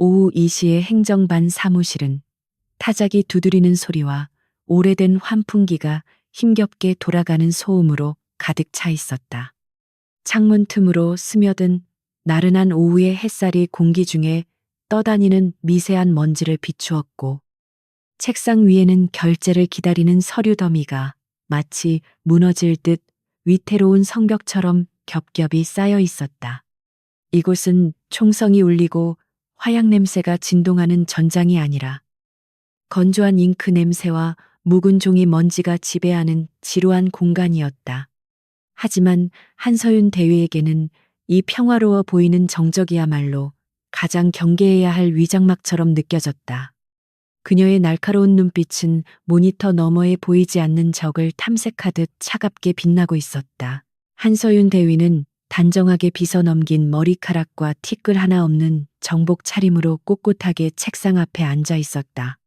오후 2시의 행정반 사무실은 타자기 두드리는 소리와 오래된 환풍기가 힘겹게 돌아가는 소음으로 가득 차 있었다. 창문 틈으로 스며든 나른한 오후의 햇살이 공기 중에 떠다니는 미세한 먼지를 비추었고, 책상 위에는 결제를 기다리는 서류 더미가 마치 무너질 듯 위태로운 성벽처럼 겹겹이 쌓여 있었다. 이곳은 총성이 울리고 화약 냄새가 진동하는 전장이 아니라 건조한 잉크 냄새와 묵은 종이 먼지가 지배하는 지루한 공간이었다. 하지만 한서윤 대위에게는 이 평화로워 보이는 정적이야말로 가장 경계해야 할 위장막처럼 느껴졌다. 그녀의 날카로운 눈빛은 모니터 너머에 보이지 않는 적을 탐색하듯 차갑게 빛나고 있었다. 한서윤 대위는 단정하게 빗어 넘긴 머리카락과 티끌 하나 없는 정복 차림으로 꼿꼿하게 책상 앞에 앉아 있었다.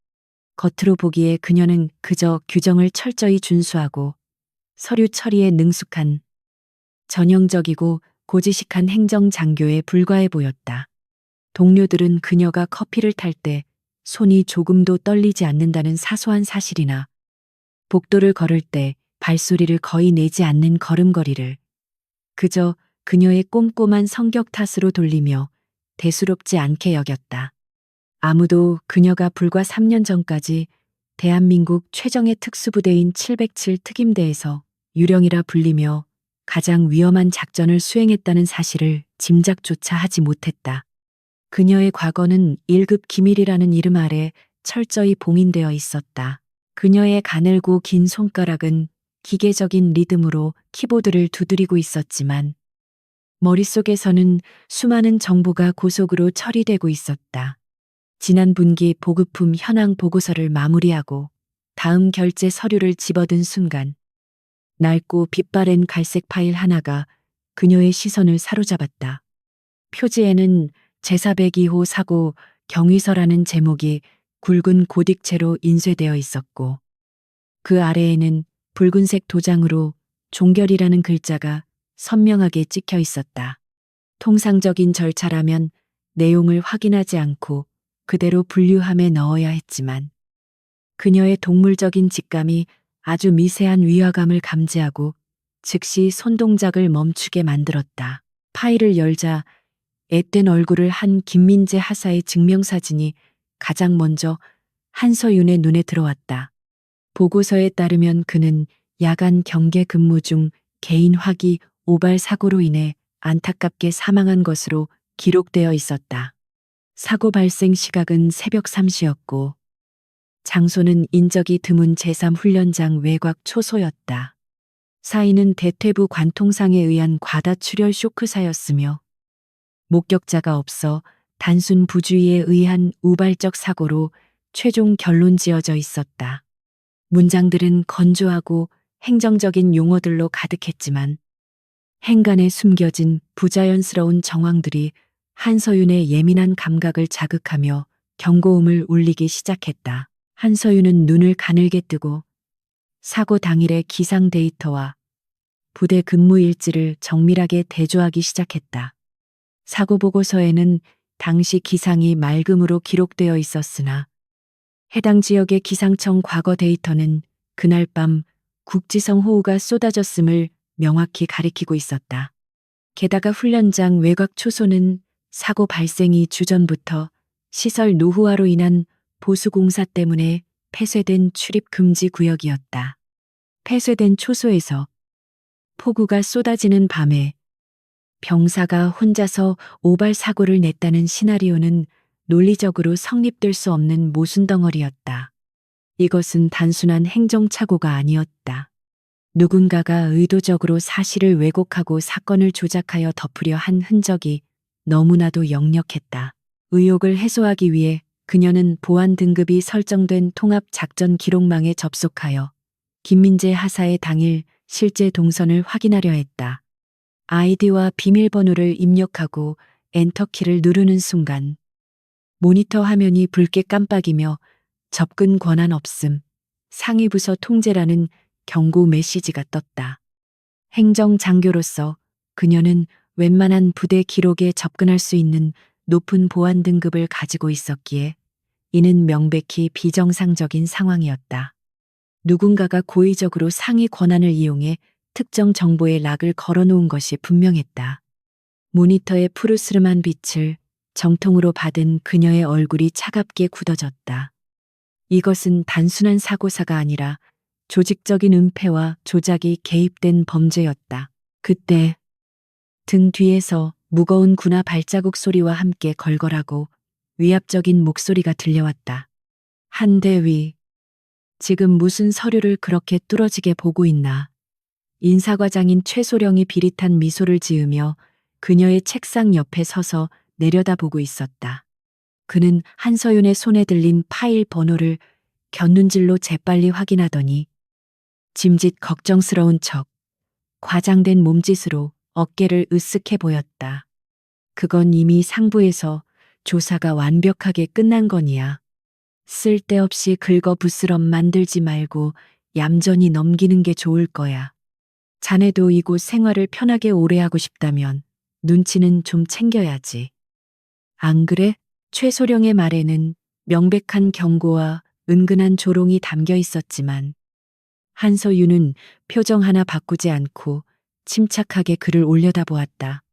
겉으로 보기에 그녀는 그저 규정을 철저히 준수하고 서류 처리에 능숙한 전형적이고 고지식한 행정장교에 불과해 보였다. 동료들은 그녀가 커피를 탈 때 손이 조금도 떨리지 않는다는 사소한 사실이나 복도를 걸을 때 발소리를 거의 내지 않는 걸음걸이를 그저 그녀의 꼼꼼한 성격 탓으로 돌리며 대수롭지 않게 여겼다. 아무도 그녀가 불과 3년 전까지 대한민국 최정예 특수부대인 707 특임대에서 유령이라 불리며 가장 위험한 작전을 수행했다는 사실을 짐작조차 하지 못했다. 그녀의 과거는 1급 기밀이라는 이름 아래 철저히 봉인되어 있었다. 그녀의 가늘고 긴 손가락은 기계적인 리듬으로 키보드를 두드리고 있었지만 머릿속에서는 수많은 정보가 고속으로 처리되고 있었다. 지난 분기 보급품 현황 보고서를 마무리하고 다음 결제 서류를 집어든 순간 낡고 빛바랜 갈색 파일 하나가 그녀의 시선을 사로잡았다. 표지에는 제402호 사고 경위서라는 제목이 굵은 고딕체로 인쇄되어 있었고, 그 아래에는 붉은색 도장으로 종결이라는 글자가 선명하게 찍혀 있었다. 통상적인 절차라면 내용을 확인하지 않고 그대로 분류함에 넣어야 했지만 그녀의 동물적인 직감이 아주 미세한 위화감을 감지하고 즉시 손동작을 멈추게 만들었다. 파일을 열자 앳된 얼굴을 한 김민재 하사의 증명사진이 가장 먼저 한서윤의 눈에 들어왔다. 보고서에 따르면 그는 야간 경계 근무 중 개인 화기 오발 사고로 인해 안타깝게 사망한 것으로 기록되어 있었다. 사고 발생 시각은 새벽 3시였고 장소는 인적이 드문 제3훈련장 외곽 초소였다. 사인은 대퇴부 관통상에 의한 과다출혈 쇼크사였으며 목격자가 없어 단순 부주의에 의한 우발적 사고로 최종 결론 지어져 있었다. 문장들은 건조하고 행정적인 용어들로 가득했지만 행간에 숨겨진 부자연스러운 정황들이 한서윤의 예민한 감각을 자극하며 경고음을 울리기 시작했다. 한서윤은 눈을 가늘게 뜨고 사고 당일의 기상 데이터와 부대 근무 일지를 정밀하게 대조하기 시작했다. 사고 보고서에는 당시 기상이 맑음으로 기록되어 있었으나 해당 지역의 기상청 과거 데이터는 그날 밤 국지성 호우가 쏟아졌음을 명확히 가리키고 있었다. 게다가 훈련장 외곽 초소는 사고 발생 2주 전부터 시설 노후화로 인한 보수공사 때문에 폐쇄된 출입 금지 구역이었다. 폐쇄된 초소에서 폭우가 쏟아지는 밤에 병사가 혼자서 오발 사고를 냈다는 시나리오는 논리적으로 성립될 수 없는 모순덩어리였다. 이것은 단순한 행정착오가 아니었다. 누군가가 의도적으로 사실을 왜곡하고 사건을 조작하여 덮으려 한 흔적이 너무나도 역력했다. 의혹을 해소하기 위해 그녀는 보안 등급이 설정된 통합 작전 기록망에 접속하여 김민재 하사의 당일 실제 동선을 확인하려 했다. 아이디와 비밀번호를 입력하고 엔터키를 누르는 순간 모니터 화면이 붉게 깜빡이며 접근 권한 없음, 상위부서 통제라는 경고 메시지가 떴다. 행정장교로서 그녀는 웬만한 부대 기록에 접근할 수 있는 높은 보안 등급을 가지고 있었기에 이는 명백히 비정상적인 상황이었다. 누군가가 고의적으로 상위 권한을 이용해 특정 정보에 락을 걸어놓은 것이 분명했다. 모니터의 푸르스름한 빛을 정통으로 받은 그녀의 얼굴이 차갑게 굳어졌다. 이것은 단순한 사고사가 아니라 조직적인 은폐와 조작이 개입된 범죄였다. 그때 등 뒤에서 무거운 군화 발자국 소리와 함께 걸걸하고 위압적인 목소리가 들려왔다. 한대위, 지금 무슨 서류를 그렇게 뚫어지게 보고 있나? 인사과장인 최소령이 비릿한 미소를 지으며 그녀의 책상 옆에 서서 내려다보고 있었다. 그는 한서윤의 손에 들린 파일 번호를 곁눈질로 재빨리 확인하더니 짐짓 걱정스러운 척 과장된 몸짓으로 어깨를 으쓱해 보였다. 그건 이미 상부에서 조사가 완벽하게 끝난 거니야. 쓸데없이 긁어부스럼 만들지 말고 얌전히 넘기는 게 좋을 거야. 자네도 이곳 생활을 편하게 오래 하고 싶다면 눈치는 좀 챙겨야지. 안 그래? 최소령의 말에는 명백한 경고와 은근한 조롱이 담겨 있었지만 한서윤은 표정 하나 바꾸지 않고 침착하게 그를 올려다보았다.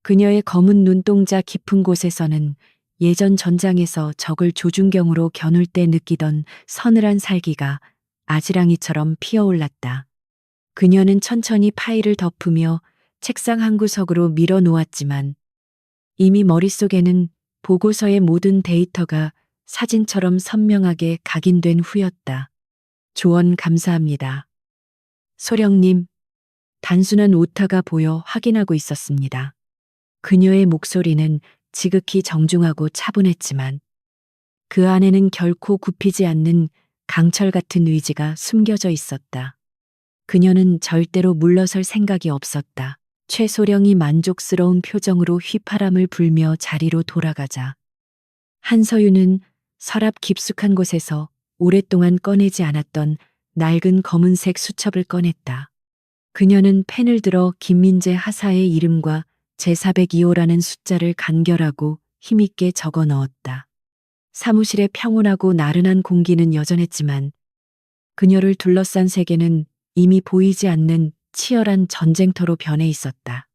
그녀의 검은 눈동자 깊은 곳에서는 예전 전장에서 적을 조준경으로 겨눌 때 느끼던 서늘한 살기가 아지랑이처럼 피어올랐다. 그녀는 천천히 파일을 덮으며 책상 한 구석으로 밀어 놓았지만 이미 머릿속에는 보고서의 모든 데이터가 사진처럼 선명하게 각인된 후였다. 조언 감사합니다. 소령님, 단순한 오타가 보여 확인하고 있었습니다. 그녀의 목소리는 지극히 정중하고 차분했지만 그 안에는 결코 굽히지 않는 강철 같은 의지가 숨겨져 있었다. 그녀는 절대로 물러설 생각이 없었다. 최소령이 만족스러운 표정으로 휘파람을 불며 자리로 돌아가자 한서윤은 서랍 깊숙한 곳에서 오랫동안 꺼내지 않았던 낡은 검은색 수첩을 꺼냈다. 그녀는 펜을 들어 김민재 하사의 이름과 제402호라는 숫자를 간결하고 힘있게 적어 넣었다. 사무실의 평온하고 나른한 공기는 여전했지만 그녀를 둘러싼 세계는 이미 보이지 않는 치열한 전쟁터로 변해 있었다.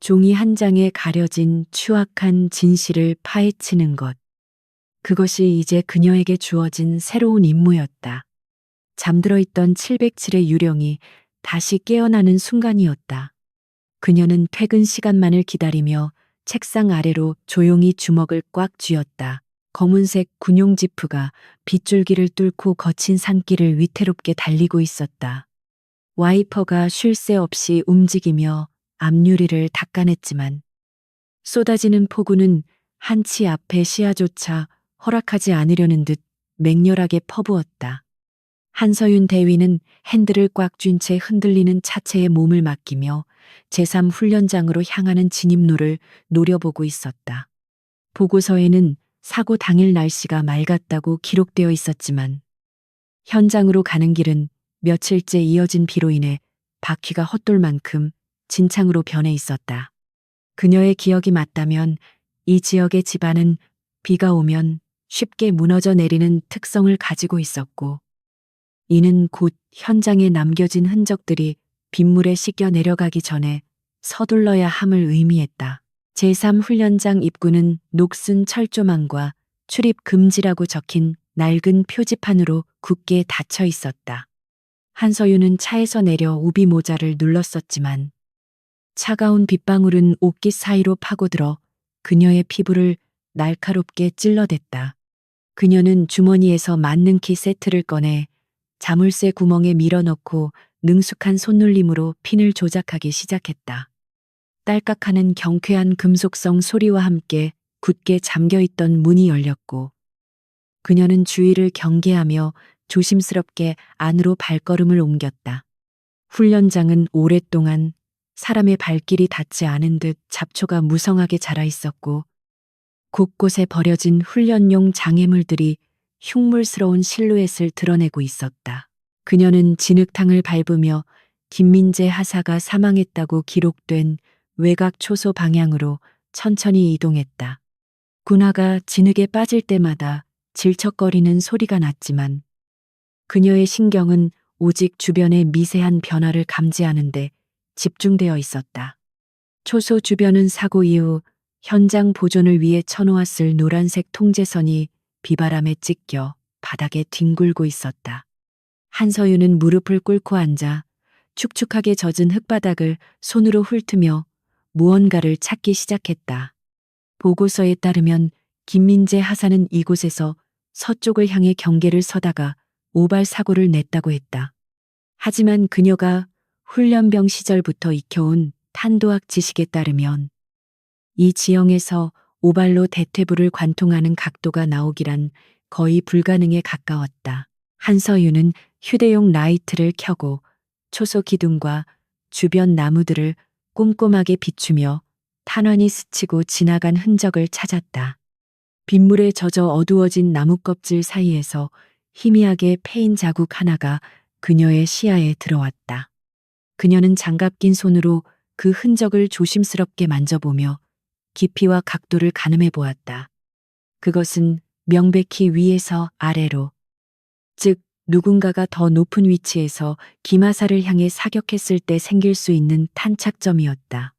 종이 한 장에 가려진 추악한 진실을 파헤치는 것. 그것이 이제 그녀에게 주어진 새로운 임무였다. 잠들어 있던 707의 유령이 다시 깨어나는 순간이었다. 그녀는 퇴근 시간만을 기다리며 책상 아래로 조용히 주먹을 꽉 쥐었다. 검은색 군용 지프가 빗줄기를 뚫고 거친 산길을 위태롭게 달리고 있었다. 와이퍼가 쉴 새 없이 움직이며 앞유리를 닦아냈지만 쏟아지는 폭우는 한치 앞의 시야조차 허락하지 않으려는 듯 맹렬하게 퍼부었다. 한서윤 대위는 핸들을 꽉 쥔 채 흔들리는 차체에 몸을 맡기며 제3훈련장으로 향하는 진입로를 노려보고 있었다. 보고서에는 사고 당일 날씨가 맑았다고 기록되어 있었지만 현장으로 가는 길은 며칠째 이어진 비로 인해 바퀴가 헛돌 만큼 진창으로 변해 있었다. 그녀의 기억이 맞다면 이 지역의 집안은 비가 오면 쉽게 무너져 내리는 특성을 가지고 있었고 이는 곧 현장에 남겨진 흔적들이 빗물에 씻겨 내려가기 전에 서둘러야 함을 의미했다. 제3훈련장 입구는 녹슨 철조망과 출입 금지라고 적힌 낡은 표지판으로 굳게 닫혀 있었다. 한서윤은 차에서 내려 우비 모자를 눌렀었지만 차가운 빗방울은 옷깃 사이로 파고들어 그녀의 피부를 날카롭게 찔러댔다. 그녀는 주머니에서 만능키 세트를 꺼내 자물쇠 구멍에 밀어넣고 능숙한 손놀림으로 핀을 조작하기 시작했다. 딸깍하는 경쾌한 금속성 소리와 함께 굳게 잠겨있던 문이 열렸고 그녀는 주위를 경계하며 조심스럽게 안으로 발걸음을 옮겼다. 훈련장은 오랫동안 사람의 발길이 닿지 않은 듯 잡초가 무성하게 자라 있었고 곳곳에 버려진 훈련용 장애물들이 흉물스러운 실루엣을 드러내고 있었다. 그녀는 진흙탕을 밟으며 김민재 하사가 사망했다고 기록된 외곽 초소 방향으로 천천히 이동했다. 군화가 진흙에 빠질 때마다 질척거리는 소리가 났지만 그녀의 신경은 오직 주변의 미세한 변화를 감지하는데 집중되어 있었다. 초소 주변은 사고 이후 현장 보존을 위해 쳐놓았을 노란색 통제선이 비바람에 찢겨 바닥에 뒹굴고 있었다. 한서윤은 무릎을 꿇고 앉아 축축하게 젖은 흙바닥을 손으로 훑으며 무언가를 찾기 시작했다. 보고서에 따르면 김민재 하사는 이곳에서 서쪽을 향해 경계를 서다가 오발 사고를 냈다고 했다. 하지만 그녀가 훈련병 시절부터 익혀온 탄도학 지식에 따르면 이 지형에서 오발로 대퇴부를 관통하는 각도가 나오기란 거의 불가능에 가까웠다. 한서윤은 휴대용 라이트를 켜고 초소 기둥과 주변 나무들을 꼼꼼하게 비추며 탄환이 스치고 지나간 흔적을 찾았다. 빗물에 젖어 어두워진 나무 껍질 사이에서 희미하게 패인 자국 하나가 그녀의 시야에 들어왔다. 그녀는 장갑 낀 손으로 그 흔적을 조심스럽게 만져보며 깊이와 각도를 가늠해 보았다. 그것은 명백히 위에서 아래로, 즉 누군가가 더 높은 위치에서 기마사를 향해 사격했을 때 생길 수 있는 탄착점이었다.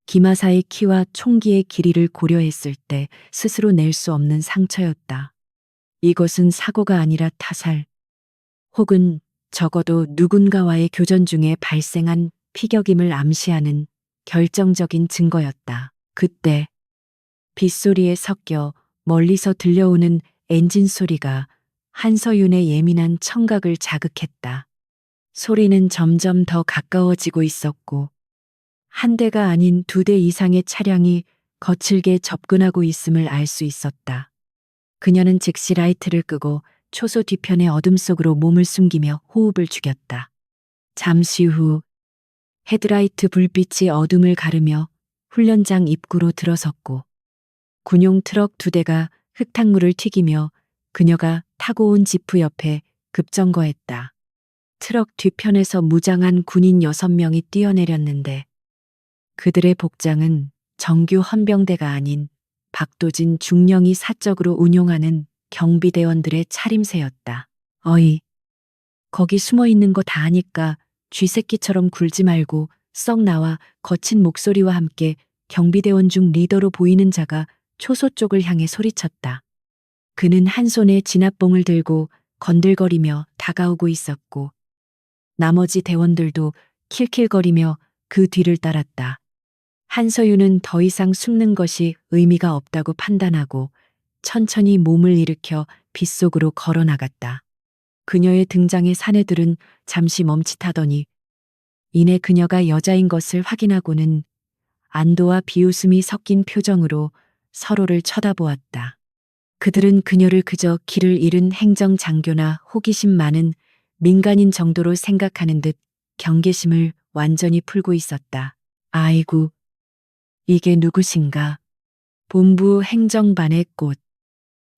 기마사의 키와 총기의 길이를 고려했을 때 스스로 낼 수 없는 상처였다. 이것은 사고가 아니라 타살, 혹은 적어도 누군가와의 교전 중에 발생한 피격임을 암시하는 결정적인 증거였다. 그때 빗소리에 섞여 멀리서 들려오는 엔진 소리가 한서윤의 예민한 청각을 자극했다. 소리는 점점 더 가까워지고 있었고 한 대가 아닌 2대 이상의 차량이 거칠게 접근하고 있음을 알 수 있었다. 그녀는 즉시 라이트를 끄고 초소 뒤편의 어둠 속으로 몸을 숨기며 호흡을 죽였다. 잠시 후 헤드라이트 불빛이 어둠을 가르며 훈련장 입구로 들어섰고 군용 트럭 2대가 흙탕물을 튀기며 그녀가 타고 온 지프 옆에 급정거했다. 트럭 뒤편에서 무장한 군인 6명이 뛰어내렸는데 그들의 복장은 정규 헌병대가 아닌 박도진 중령이 사적으로 운용하는 경비대원들의 차림새였다. 어이, 거기 숨어 있는 거 다 아니까 쥐새끼처럼 굴지 말고 썩 나와. 거친 목소리와 함께 경비대원 중 리더로 보이는 자가 초소 쪽을 향해 소리쳤다. 그는 한 손에 진압봉을 들고 건들거리며 다가오고 있었고 나머지 대원들도 킬킬거리며 그 뒤를 따랐다. 한서윤은 더 이상 숨는 것이 의미가 없다고 판단하고 천천히 몸을 일으켜 빗속으로 걸어 나갔다. 그녀의 등장에 사내들은 잠시 멈칫하더니 이내 그녀가 여자인 것을 확인하고는 안도와 비웃음이 섞인 표정으로 서로를 쳐다보았다. 그들은 그녀를 그저 길을 잃은 행정장교나 호기심 많은 민간인 정도로 생각하는 듯 경계심을 완전히 풀고 있었다. 아이고, 이게 누구신가? 본부 행정반의 꽃.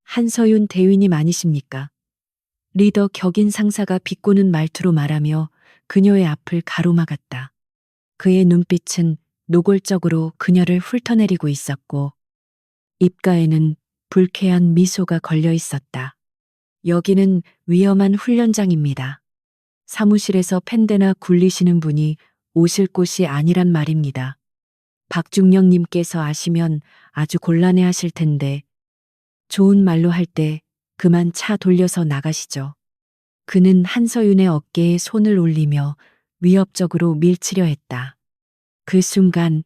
한서윤 대위님 아니십니까? 리더 격인 상사가 비꼬는 말투로 말하며 그녀의 앞을 가로막았다. 그의 눈빛은 노골적으로 그녀를 훑어내리고 있었고 입가에는 불쾌한 미소가 걸려 있었다. 여기는 위험한 훈련장입니다. 사무실에서 펜대나 굴리시는 분이 오실 곳이 아니란 말입니다. 박중령님께서 아시면 아주 곤란해 하실 텐데 좋은 말로 할 때 그만 차 돌려서 나가시죠. 그는 한서윤의 어깨에 손을 올리며 위협적으로 밀치려 했다. 그 순간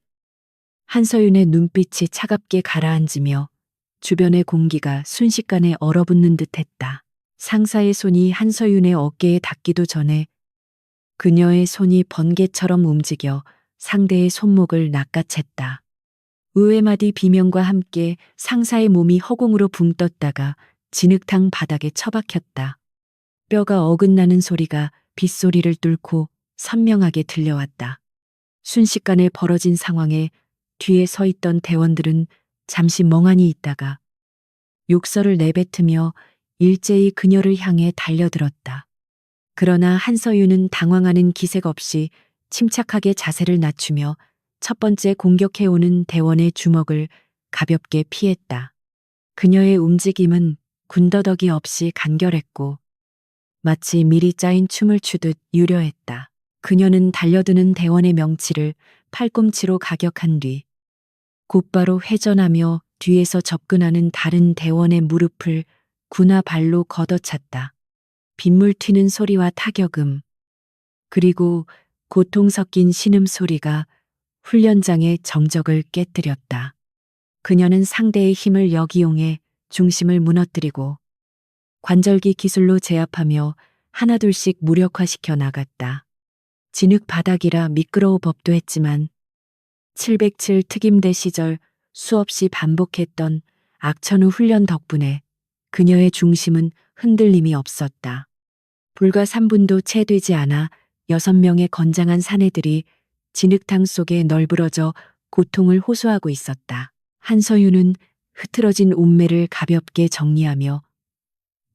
한서윤의 눈빛이 차갑게 가라앉으며 주변의 공기가 순식간에 얼어붙는 듯했다. 상사의 손이 한서윤의 어깨에 닿기도 전에 그녀의 손이 번개처럼 움직여 상대의 손목을 낚아챘다. 의외마디 비명과 함께 상사의 몸이 허공으로 붕 떴다가 진흙탕 바닥에 처박혔다. 뼈가 어긋나는 소리가 빗소리를 뚫고 선명하게 들려왔다. 순식간에 벌어진 상황에 뒤에 서 있던 대원들은 잠시 멍하니 있다가 욕설을 내뱉으며 일제히 그녀를 향해 달려들었다. 그러나 한서윤은 당황하는 기색 없이 침착하게 자세를 낮추며 첫 번째 공격해오는 대원의 주먹을 가볍게 피했다. 그녀의 움직임은 군더더기 없이 간결했고 마치 미리 짜인 춤을 추듯 유려했다. 그녀는 달려드는 대원의 명치를 팔꿈치로 가격한 뒤 곧바로 회전하며 뒤에서 접근하는 다른 대원의 무릎을 군화 발로 걷어찼다. 빗물 튀는 소리와 타격음, 그리고 고통 섞인 신음소리가 훈련장의 정적을 깨뜨렸다. 그녀는 상대의 힘을 역이용해 중심을 무너뜨리고 관절기 기술로 제압하며 하나둘씩 무력화시켜 나갔다. 진흙 바닥이라 미끄러워 법도했지만 707 특임대 시절 수없이 반복했던 악천후 훈련 덕분에 그녀의 중심은 흔들림이 없었다. 불과 3분도 채 되지 않아 6명의 건장한 사내들이 진흙탕 속에 널브러져 고통을 호소하고 있었다. 한서윤은 흐트러진 옷매를 가볍게 정리하며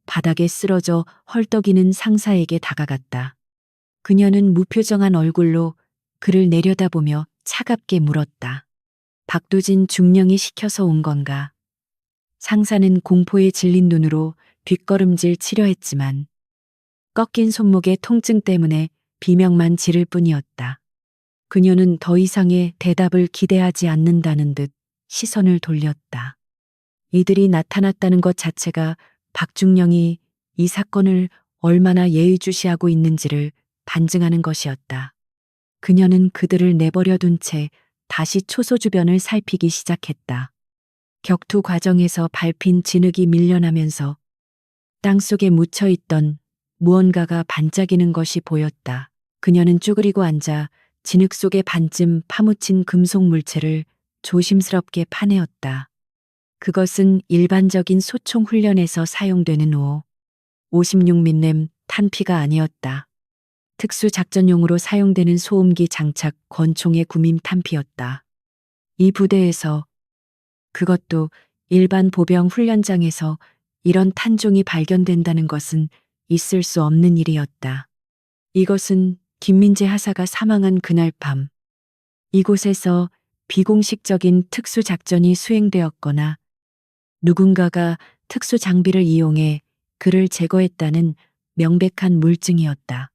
바닥에 쓰러져 헐떡이는 상사에게 다가갔다. 그녀는 무표정한 얼굴로 그를 내려다보며 차갑게 물었다. 박도진 중령이 시켜서 온 건가? 상사는 공포에 질린 눈으로 뒷걸음질 치려 했지만 꺾인 손목의 통증 때문에 비명만 지를 뿐이었다. 그녀는 더 이상의 대답을 기대하지 않는다는 듯 시선을 돌렸다. 이들이 나타났다는 것 자체가 박중령이 이 사건을 얼마나 예의주시하고 있는지를 반증하는 것이었다. 그녀는 그들을 내버려 둔 채 다시 초소 주변을 살피기 시작했다. 격투 과정에서 밟힌 진흙이 밀려나면서 땅속에 묻혀있던 무언가가 반짝이는 것이 보였다. 그녀는 쭈그리고 앉아 진흙 속에 반쯤 파묻힌 금속 물체를 조심스럽게 파내었다. 그것은 일반적인 소총 훈련에서 사용되는 56mm 탄피가 아니었다. 특수작전용으로 사용되는 소음기 장착 권총의 구밈 탄피였다. 이 부대에서, 그것도 일반 보병 훈련장에서 이런 탄종이 발견된다는 것은 있을 수 없는 일이었다. 이것은 김민재 하사가 사망한 그날 밤, 이곳에서 비공식적인 특수작전이 수행되었거나 누군가가 특수장비를 이용해 그를 제거했다는 명백한 물증이었다.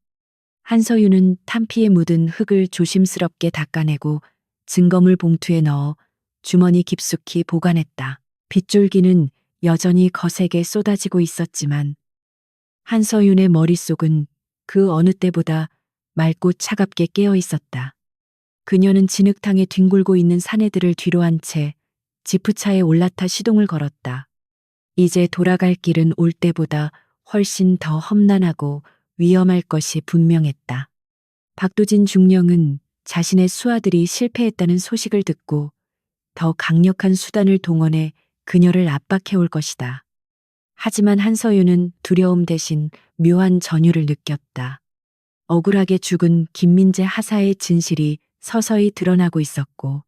한서윤은 탄피에 묻은 흙을 조심스럽게 닦아내고 증거물 봉투에 넣어 주머니 깊숙이 보관했다. 빗줄기는 여전히 거세게 쏟아지고 있었지만 한서윤의 머릿속은 그 어느 때보다 맑고 차갑게 깨어 있었다. 그녀는 진흙탕에 뒹굴고 있는 사내들을 뒤로 한 채 지프차에 올라타 시동을 걸었다. 이제 돌아갈 길은 올 때보다 훨씬 더 험난하고 위험할 것이 분명했다. 박도진 중령은 자신의 수하들이 실패했다는 소식을 듣고 더 강력한 수단을 동원해 그녀를 압박해올 것이다. 하지만 한서윤은 두려움 대신 묘한 전율을 느꼈다. 억울하게 죽은 김민재 하사의 진실이 서서히 드러나고 있었고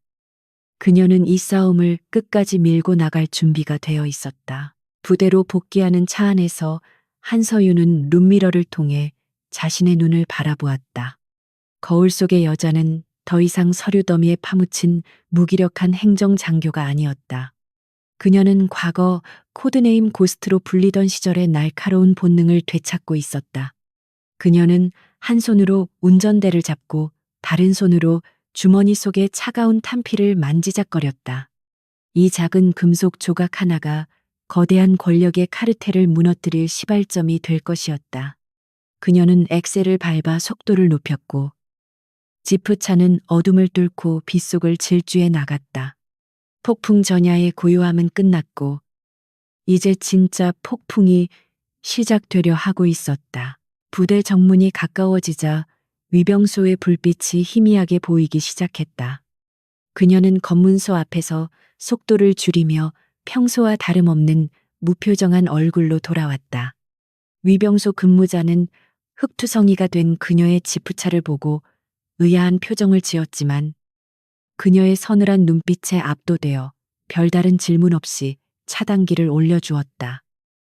그녀는 이 싸움을 끝까지 밀고 나갈 준비가 되어 있었다. 부대로 복귀하는 차 안에서 한서윤은 룸미러를 통해 자신의 눈을 바라보았다. 거울 속의 여자는 더 이상 서류 더미에 파묻힌 무기력한 행정장교가 아니었다. 그녀는 과거 코드네임 고스트로 불리던 시절의 날카로운 본능을 되찾고 있었다. 그녀는 한 손으로 운전대를 잡고 다른 손으로 주머니 속의 차가운 탄피를 만지작거렸다. 이 작은 금속 조각 하나가 거대한 권력의 카르텔을 무너뜨릴 시발점이 될 것이었다. 그녀는 엑셀을 밟아 속도를 높였고 지프차는 어둠을 뚫고 빗속을 질주해 나갔다. 폭풍 전야의 고요함은 끝났고 이제 진짜 폭풍이 시작되려 하고 있었다. 부대 정문이 가까워지자 위병소의 불빛이 희미하게 보이기 시작했다. 그녀는 검문소 앞에서 속도를 줄이며 평소와 다름없는 무표정한 얼굴로 돌아왔다. 위병소 근무자는 흙투성이가 된 그녀의 지프차를 보고 의아한 표정을 지었지만 그녀의 서늘한 눈빛에 압도되어 별다른 질문 없이 차단기를 올려주었다.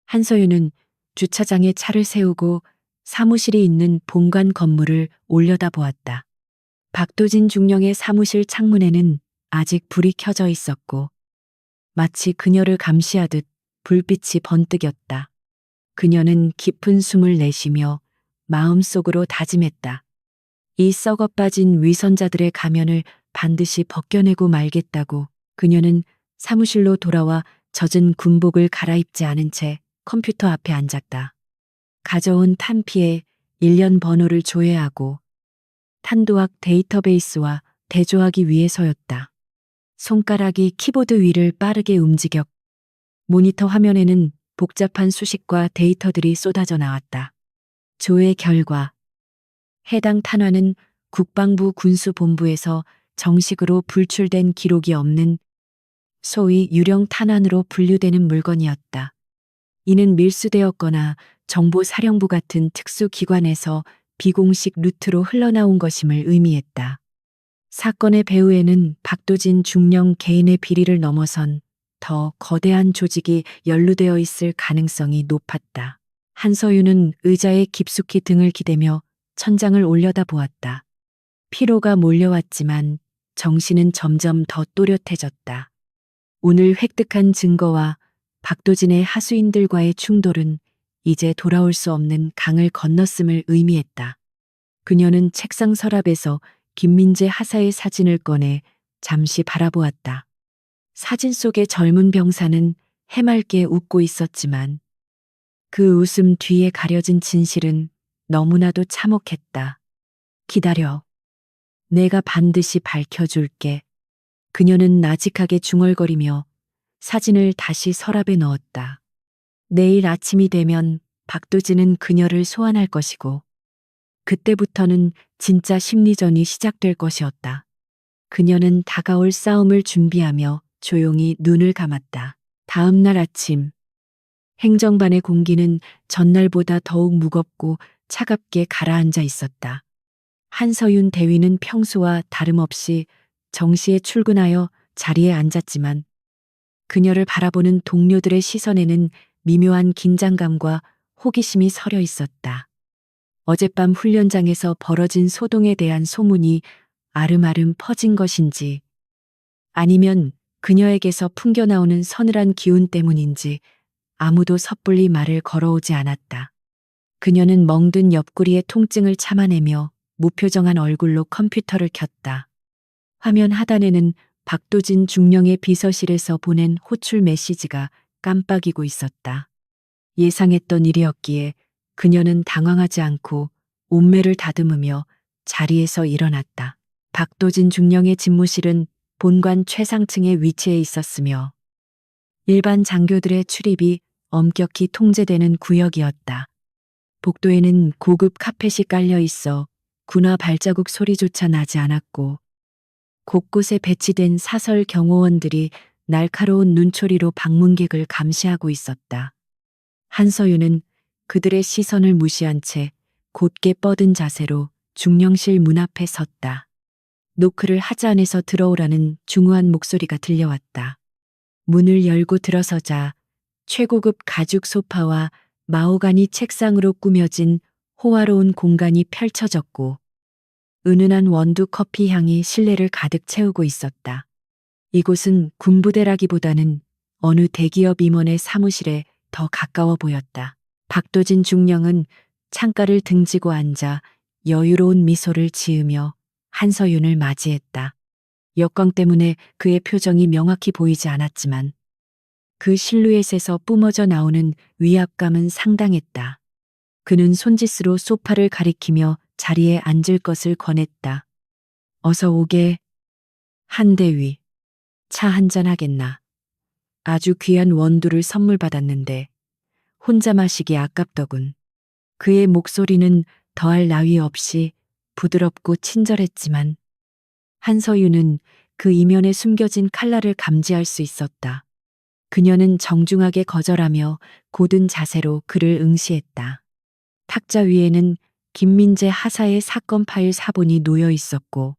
한서윤은 주차장에 차를 세우고 사무실이 있는 본관 건물을 올려다보았다. 박도진 중령의 사무실 창문에는 아직 불이 켜져 있었고 마치 그녀를 감시하듯 불빛이 번뜩였다. 그녀는 깊은 숨을 내쉬며 마음속으로 다짐했다. 이 썩어 빠진 위선자들의 가면을 반드시 벗겨내고 말겠다고. 그녀는 사무실로 돌아와 젖은 군복을 갈아입지 않은 채 컴퓨터 앞에 앉았다. 가져온 탄피에 일련 번호를 조회하고 탄도학 데이터베이스와 대조하기 위해서였다. 손가락이 키보드 위를 빠르게 움직였. 모니터 화면에는 복잡한 수식과 데이터들이 쏟아져 나왔다. 조회 결과. 해당 탄환은 국방부 군수본부에서 정식으로 불출된 기록이 없는 소위 유령 탄환으로 분류되는 물건이었다. 이는 밀수되었거나 정보사령부 같은 특수기관에서 비공식 루트로 흘러나온 것임을 의미했다. 사건의 배후에는 박도진 중령 개인의 비리를 넘어선 더 거대한 조직이 연루되어 있을 가능성이 높았다. 한서윤은 의자에 깊숙이 등을 기대며 천장을 올려다보았다. 피로가 몰려왔지만 정신은 점점 더 또렷해졌다. 오늘 획득한 증거와 박도진의 하수인들과의 충돌은 이제 돌아올 수 없는 강을 건넜음을 의미했다. 그녀는 책상 서랍에서 김민재 하사의 사진을 꺼내 잠시 바라보았다. 사진 속의 젊은 병사는 해맑게 웃고 있었지만 그 웃음 뒤에 가려진 진실은 너무나도 참혹했다. 기다려. 내가 반드시 밝혀줄게. 그녀는 나직하게 중얼거리며 사진을 다시 서랍에 넣었다. 내일 아침이 되면 박도진은 그녀를 소환할 것이고 그때부터는 진짜 심리전이 시작될 것이었다. 그녀는 다가올 싸움을 준비하며 조용히 눈을 감았다. 다음 날 아침 행정반의 공기는 전날보다 더욱 무겁고 차갑게 가라앉아 있었다. 한서윤 대위는 평소와 다름없이 정시에 출근하여 자리에 앉았지만 그녀를 바라보는 동료들의 시선에는 미묘한 긴장감과 호기심이 서려 있었다. 어젯밤 훈련장에서 벌어진 소동에 대한 소문이 아름아름 퍼진 것인지 아니면 그녀에게서 풍겨나오는 서늘한 기운 때문인지 아무도 섣불리 말을 걸어오지 않았다. 그녀는 멍든 옆구리의 통증을 참아내며 무표정한 얼굴로 컴퓨터를 켰다. 화면 하단에는 박도진 중령의 비서실에서 보낸 호출 메시지가 깜빡이고 있었다. 예상했던 일이었기에 그녀는 당황하지 않고 온매를 다듬으며 자리에서 일어났다. 박도진 중령의 집무실은 본관 최상층에 위치해 있었으며 일반 장교들의 출입이 엄격히 통제되는 구역이었다. 복도에는 고급 카펫이 깔려 있어 군화 발자국 소리조차 나지 않았고 곳곳에 배치된 사설 경호원들이 날카로운 눈초리로 방문객을 감시하고 있었다. 한서윤은 그들의 시선을 무시한 채 곧게 뻗은 자세로 중령실 문 앞에 섰다. 노크를 하지 않아서 들어오라는 중후한 목소리가 들려왔다. 문을 열고 들어서자 최고급 가죽 소파와 마호가니 책상으로 꾸며진 호화로운 공간이 펼쳐졌고 은은한 원두 커피 향이 실내를 가득 채우고 있었다. 이곳은 군부대라기보다는 어느 대기업 임원의 사무실에 더 가까워 보였다. 박도진 중령은 창가를 등지고 앉아 여유로운 미소를 지으며 한서윤을 맞이했다. 역광 때문에 그의 표정이 명확히 보이지 않았지만 그 실루엣에서 뿜어져 나오는 위압감은 상당했다. 그는 손짓으로 소파를 가리키며 자리에 앉을 것을 권했다. 어서 오게. 한대위. 차 한잔 하겠나. 아주 귀한 원두를 선물 받았는데 혼자 마시기 아깝더군. 그의 목소리는 더할 나위 없이 부드럽고 친절했지만 한서윤은 그 이면에 숨겨진 칼날을 감지할 수 있었다. 그녀는 정중하게 거절하며 고든 자세로 그를 응시했다. 탁자 위에는 김민재 하사의 사건 파일 사본이 놓여 있었고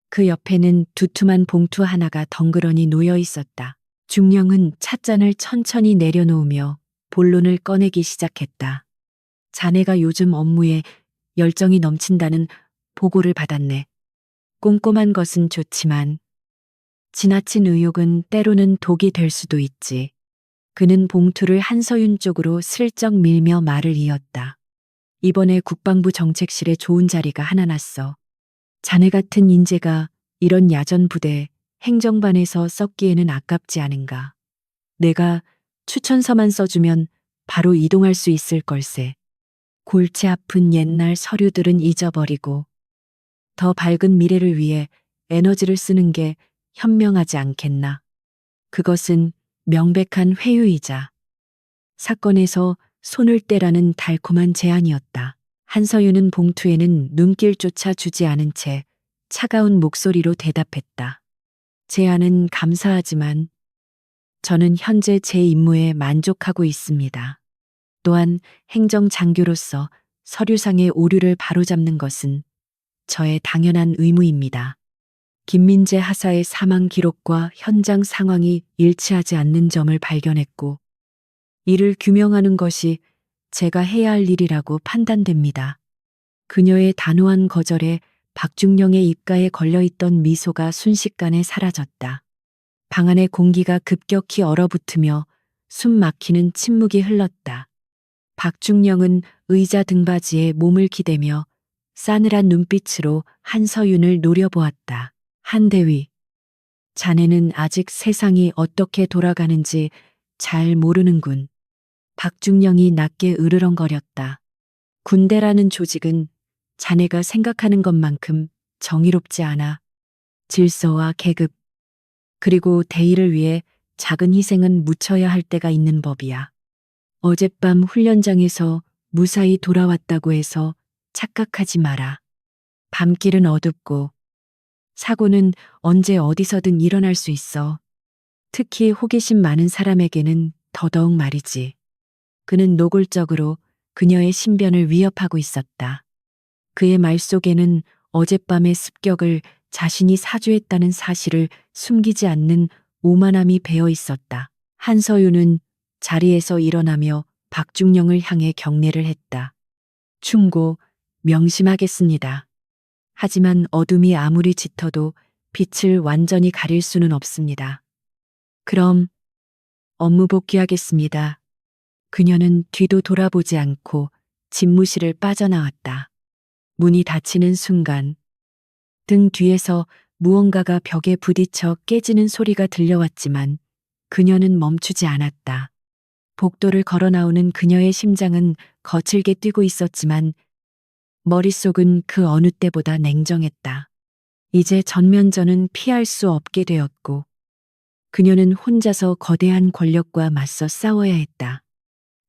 그 옆에는 두툼한 봉투 하나가 덩그러니 놓여 있었다. 중령은 찻잔을 천천히 내려놓으며 본론을 꺼내기 시작했다. 자네가 요즘 업무에 열정이 넘친다는 보고를 받았네. 꼼꼼한 것은 좋지만 지나친 의욕은 때로는 독이 될 수도 있지. 그는 봉투를 한서윤 쪽으로 슬쩍 밀며 말을 이었다. 이번에 국방부 정책실에 좋은 자리가 하나 났어. 자네 같은 인재가 이런 야전 부대 행정반에서 썩기에는 아깝지 않은가. 내가 추천서만 써주면 바로 이동할 수 있을 걸세. 골치 아픈 옛날 서류들은 잊어버리고 더 밝은 미래를 위해 에너지를 쓰는 게 현명하지 않겠나. 그것은 명백한 회유이자 사건에서 손을 떼라는 달콤한 제안이었다. 한서윤은 봉투에는 눈길조차 주지 않은 채 차가운 목소리로 대답했다. 제안은 감사하지만 저는 현재 제 임무에 만족하고 있습니다. 또한 행정장교로서 서류상의 오류를 바로잡는 것은 저의 당연한 의무입니다. 김민재 하사의 사망 기록과 현장 상황이 일치하지 않는 점을 발견했고, 이를 규명하는 것이 제가 해야 할 일이라고 판단됩니다. 그녀의 단호한 거절에 박중령의 입가에 걸려있던 미소가 순식간에 사라졌다. 방 안의 공기가 급격히 얼어붙으며 숨 막히는 침묵이 흘렀다. 박중령은 의자 등받이에 몸을 기대며 싸늘한 눈빛으로 한서윤을 노려보았다. 한대위, 자네는 아직 세상이 어떻게 돌아가는지 잘 모르는군. 박중령이 낮게 으르렁거렸다. 군대라는 조직은 자네가 생각하는 것만큼 정의롭지 않아. 질서와 계급, 그리고 대의를 위해 작은 희생은 묻혀야 할 때가 있는 법이야. 어젯밤 훈련장에서 무사히 돌아왔다고 해서 착각하지 마라. 밤길은 어둡고 사고는 언제 어디서든 일어날 수 있어. 특히 호기심 많은 사람에게는 더더욱 말이지. 그는 노골적으로 그녀의 신변을 위협하고 있었다. 그의 말 속에는 어젯밤의 습격을 자신이 사주했다는 사실을 숨기지 않는 오만함이 배어 있었다. 한서윤은 자리에서 일어나며 박중령을 향해 경례를 했다. 충고, 명심하겠습니다. 하지만 어둠이 아무리 짙어도 빛을 완전히 가릴 수는 없습니다. 그럼 업무 복귀하겠습니다. 그녀는 뒤도 돌아보지 않고 집무실을 빠져나왔다. 문이 닫히는 순간 등 뒤에서 무언가가 벽에 부딪혀 깨지는 소리가 들려왔지만 그녀는 멈추지 않았다. 복도를 걸어 나오는 그녀의 심장은 거칠게 뛰고 있었지만 머릿속은 그 어느 때보다 냉정했다. 이제 전면전은 피할 수 없게 되었고 그녀는 혼자서 거대한 권력과 맞서 싸워야 했다.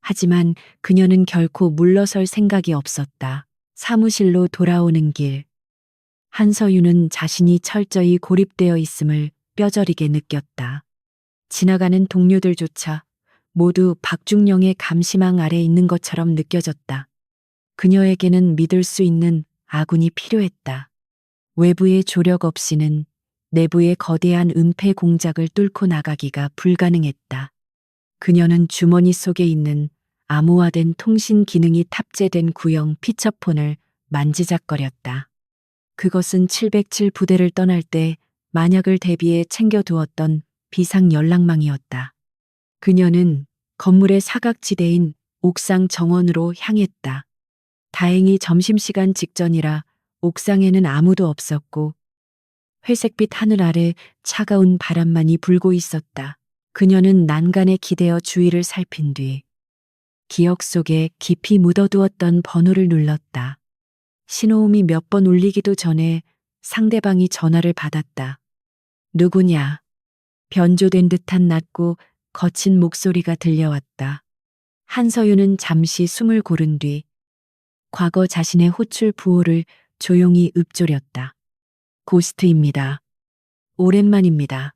하지만 그녀는 결코 물러설 생각이 없었다. 사무실로 돌아오는 길. 한서윤은 자신이 철저히 고립되어 있음을 뼈저리게 느꼈다. 지나가는 동료들조차 모두 박중령의 감시망 아래 있는 것처럼 느껴졌다. 그녀에게는 믿을 수 있는 아군이 필요했다. 외부의 조력 없이는 내부의 거대한 은폐 공작을 뚫고 나가기가 불가능했다. 그녀는 주머니 속에 있는 암호화된 통신 기능이 탑재된 구형 피처폰을 만지작거렸다. 그것은 707 부대를 떠날 때 만약을 대비해 챙겨두었던 비상 연락망이었다. 그녀는 건물의 사각지대인 옥상 정원으로 향했다. 다행히 점심시간 직전이라 옥상에는 아무도 없었고 회색빛 하늘 아래 차가운 바람만이 불고 있었다. 그녀는 난간에 기대어 주위를 살핀 뒤 기억 속에 깊이 묻어두었던 번호를 눌렀다. 신호음이 몇 번 울리기도 전에 상대방이 전화를 받았다. 누구냐? 변조된 듯한 낮고 거친 목소리가 들려왔다. 한서윤은 잠시 숨을 고른 뒤 과거 자신의 호출 부호를 조용히 읊조렸다. 고스트입니다. 오랜만입니다.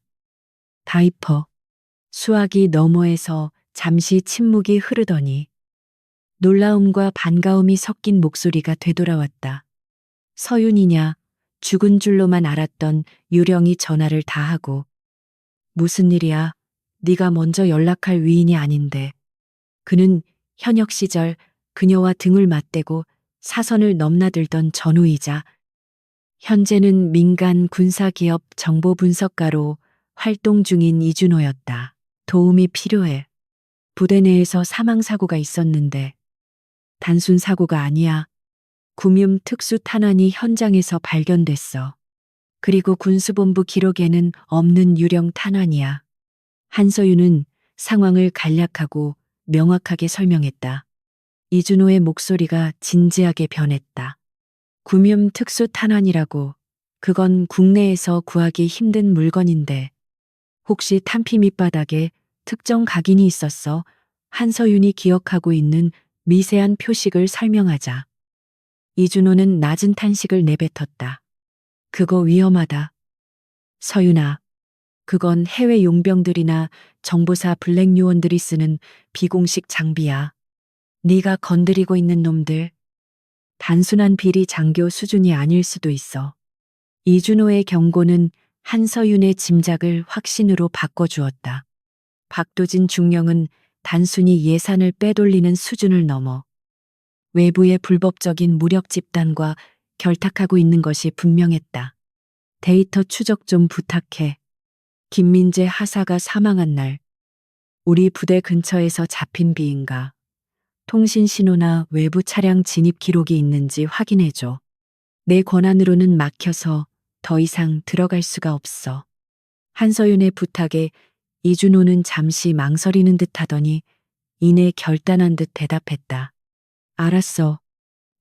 다이퍼. 수화기 너머에서 잠시 침묵이 흐르더니 놀라움과 반가움이 섞인 목소리가 되돌아왔다. 서윤이냐? 죽은 줄로만 알았던 유령이 전화를 다하고. 무슨 일이야? 네가 먼저 연락할 위인이 아닌데. 그는 현역 시절 그녀와 등을 맞대고 사선을 넘나들던 전우이자 현재는 민간 군사기업 정보분석가로 활동 중인 이준호였다. 도움이 필요해. 부대 내에서 사망사고가 있었는데 단순 사고가 아니야. 구뮨 특수 탄환이 현장에서 발견됐어. 그리고 군수본부 기록에는 없는 유령 탄환이야. 한서윤은 상황을 간략하고 명확하게 설명했다. 이준호의 목소리가 진지하게 변했다. 구뮨 특수 탄환이라고. 그건 국내에서 구하기 힘든 물건인데 혹시 탄피 밑바닥에 특정 각인이 있었어? 한서윤이 기억하고 있는 미세한 표식을 설명하자. 이준호는 낮은 탄식을 내뱉었다. 그거 위험하다. 서윤아, 그건 해외 용병들이나 정보사 블랙 요원들이 쓰는 비공식 장비야. 네가 건드리고 있는 놈들, 단순한 비리 장교 수준이 아닐 수도 있어. 이준호의 경고는 한서윤의 짐작을 확신으로 바꿔주었다. 박도진 중령은 단순히 예산을 빼돌리는 수준을 넘어 외부의 불법적인 무력 집단과 결탁하고 있는 것이 분명했다. 데이터 추적 좀 부탁해. 김민재 하사가 사망한 날, 우리 부대 근처에서 잡힌 비인가? 통신 신호나 외부 차량 진입 기록이 있는지 확인해줘. 내 권한으로는 막혀서 더 이상 들어갈 수가 없어. 한서윤의 부탁에 이준호는 잠시 망설이는 듯 하더니 이내 결단한 듯 대답했다. 알았어.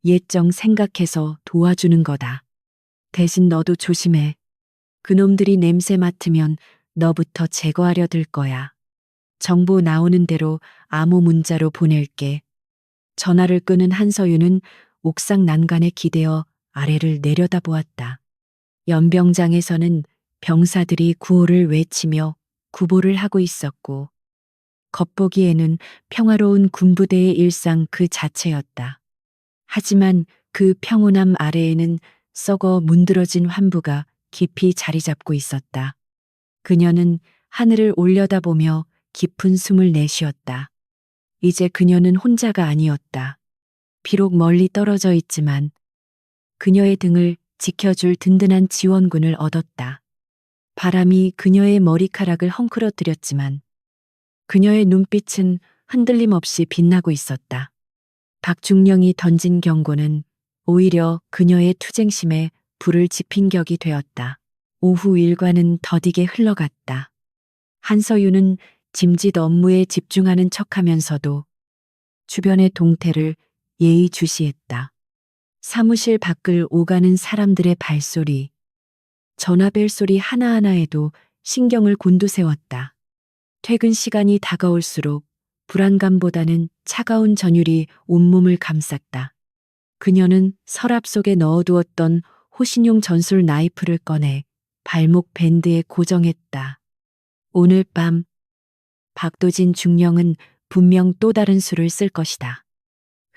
예정 생각해서 도와주는 거다. 대신 너도 조심해. 그놈들이 냄새 맡으면 너부터 제거하려 들 거야. 정보 나오는 대로 암호 문자로 보낼게. 전화를 끄는 한서윤은 옥상 난간에 기대어 아래를 내려다보았다. 연병장에서는 병사들이 구호를 외치며 구보를 하고 있었고 겉보기에는 평화로운 군부대의 일상 그 자체였다. 하지만 그 평온함 아래에는 썩어 문드러진 환부가 깊이 자리 잡고 있었다. 그녀는 하늘을 올려다보며 깊은 숨을 내쉬었다. 이제 그녀는 혼자가 아니었다. 비록 멀리 떨어져 있지만 그녀의 등을 지켜줄 든든한 지원군을 얻었다. 바람이 그녀의 머리카락을 헝클어뜨렸지만 그녀의 눈빛은 흔들림 없이 빛나고 있었다. 박중령이 던진 경고는 오히려 그녀의 투쟁심에 불을 지핀 격이 되었다. 오후 일과는 더디게 흘러갔다. 한서윤은 짐짓 업무에 집중하는 척하면서도 주변의 동태를 예의주시했다. 사무실 밖을 오가는 사람들의 발소리, 전화벨 소리 하나하나에도 신경을 곤두세웠다. 퇴근 시간이 다가올수록 불안감보다는 차가운 전율이 온몸을 감쌌다. 그녀는 서랍 속에 넣어두었던 호신용 전술 나이프를 꺼내 발목 밴드에 고정했다. 오늘 밤 박도진 중령은 분명 또 다른 수를 쓸 것이다.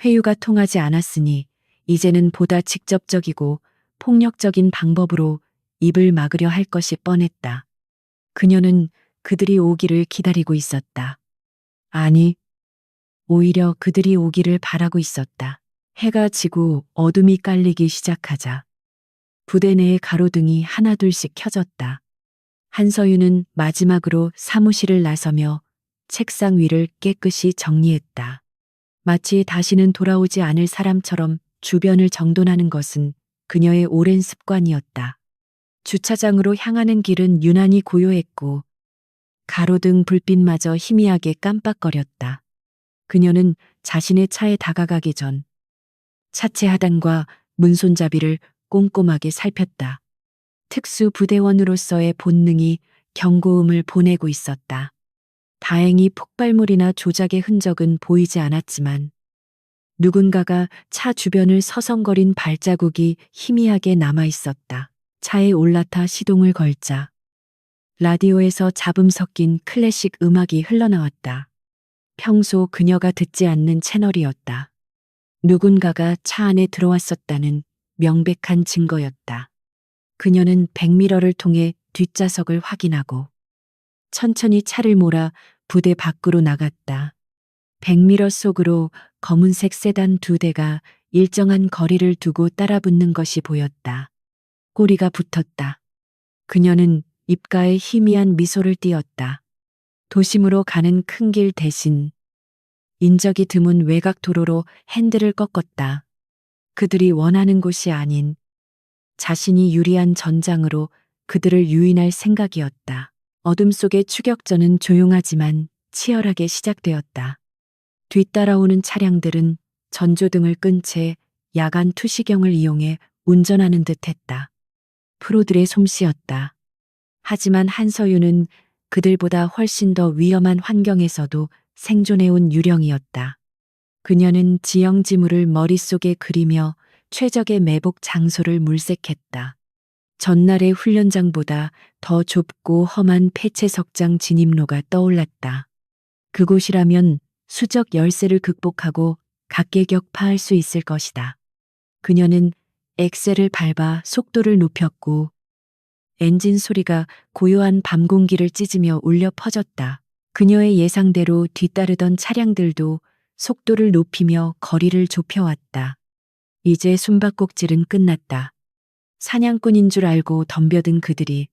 회유가 통하지 않았으니 이제는 보다 직접적이고 폭력적인 방법으로 입을 막으려 할 것이 뻔했다. 그녀는 그들이 오기를 기다리고 있었다. 아니, 오히려 그들이 오기를 바라고 있었다. 해가 지고 어둠이 깔리기 시작하자 부대 내의 가로등이 하나둘씩 켜졌다. 한서윤은 마지막으로 사무실을 나서며 책상 위를 깨끗이 정리했다. 마치 다시는 돌아오지 않을 사람처럼 주변을 정돈하는 것은 그녀의 오랜 습관이었다. 주차장으로 향하는 길은 유난히 고요했고 가로등 불빛마저 희미하게 깜빡거렸다. 그녀는 자신의 차에 다가가기 전 차체 하단과 문손잡이를 꼼꼼하게 살폈다. 특수 부대원으로서의 본능이 경고음을 보내고 있었다. 다행히 폭발물이나 조작의 흔적은 보이지 않았지만 누군가가 차 주변을 서성거린 발자국이 희미하게 남아 있었다. 차에 올라타 시동을 걸자 라디오에서 잡음 섞인 클래식 음악이 흘러나왔다. 평소 그녀가 듣지 않는 채널이었다. 누군가가 차 안에 들어왔었다는 명백한 증거였다. 그녀는 백미러를 통해 뒷좌석을 확인하고 천천히 차를 몰아 부대 밖으로 나갔다. 백미러 속으로 검은색 세단 2대가 일정한 거리를 두고 따라붙는 것이 보였다. 꼬리가 붙었다. 그녀는 입가에 희미한 미소를 띄었다. 도심으로 가는 큰 길 대신 인적이 드문 외곽 도로로 핸들을 꺾었다. 그들이 원하는 곳이 아닌 자신이 유리한 전장으로 그들을 유인할 생각이었다. 어둠 속의 추격전은 조용하지만 치열하게 시작되었다. 뒤따라오는 차량들은 전조등을 끈 채 야간 투시경을 이용해 운전하는 듯했다. 프로들의 솜씨였다. 하지만 한서윤은 그들보다 훨씬 더 위험한 환경에서도 생존해온 유령이었다. 그녀는 지형 지물을 머릿속에 그리며 최적의 매복 장소를 물색했다. 전날의 훈련장보다 더 좁고 험한 폐채석장 진입로가 떠올랐다. 그곳이라면 수적 열쇠를 극복하고 각계격파할 수 있을 것이다. 그녀는 엑셀을 밟아 속도를 높였고 엔진 소리가 고요한 밤 공기를 찢으며 울려 퍼졌다. 그녀의 예상대로 뒤따르던 차량들도 속도를 높이며 거리를 좁혀왔다. 이제 숨바꼭질은 끝났다. 사냥꾼인 줄 알고 덤벼든 그들이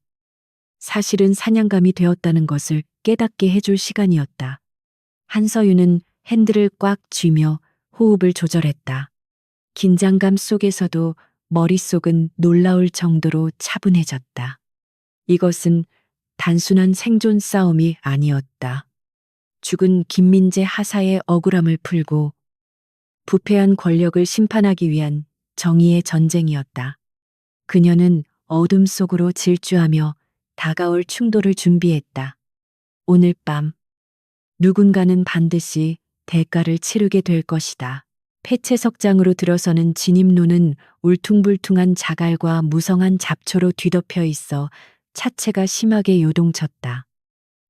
사실은 사냥감이 되었다는 것을 깨닫게 해줄 시간이었다. 한서윤은 핸들을 꽉 쥐며 호흡을 조절했다. 긴장감 속에서도 머릿속은 놀라울 정도로 차분해졌다. 이것은 단순한 생존 싸움이 아니었다. 죽은 김민재 하사의 억울함을 풀고 부패한 권력을 심판하기 위한 정의의 전쟁이었다. 그녀는 어둠 속으로 질주하며 다가올 충돌을 준비했다. 오늘 밤 누군가는 반드시 대가를 치르게 될 것이다. 폐채석장으로 들어서는 진입로는 울퉁불퉁한 자갈과 무성한 잡초로 뒤덮여 있어 차체가 심하게 요동쳤다.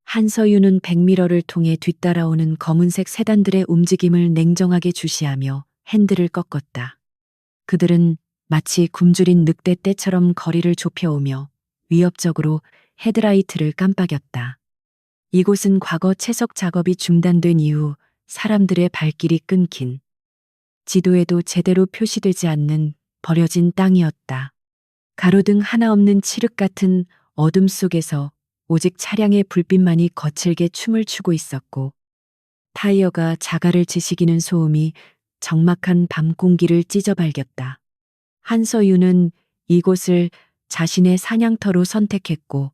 한서윤은 백미러를 통해 뒤따라오는 검은색 세단들의 움직임을 냉정하게 주시하며 핸들을 꺾었다. 그들은 마치 굶주린 늑대떼처럼 거리를 좁혀오며 위협적으로 헤드라이트를 깜빡였다. 이곳은 과거 채석 작업이 중단된 이후 사람들의 발길이 끊긴 지도에도 제대로 표시되지 않는 버려진 땅이었다. 가로등 하나 없는 칠흑 같은 어둠 속에서 오직 차량의 불빛만이 거칠게 춤을 추고 있었고 타이어가 자갈을 지시기는 소음이 적막한 밤 공기를 찢어발겼다. 한서윤은 이곳을 자신의 사냥터로 선택했고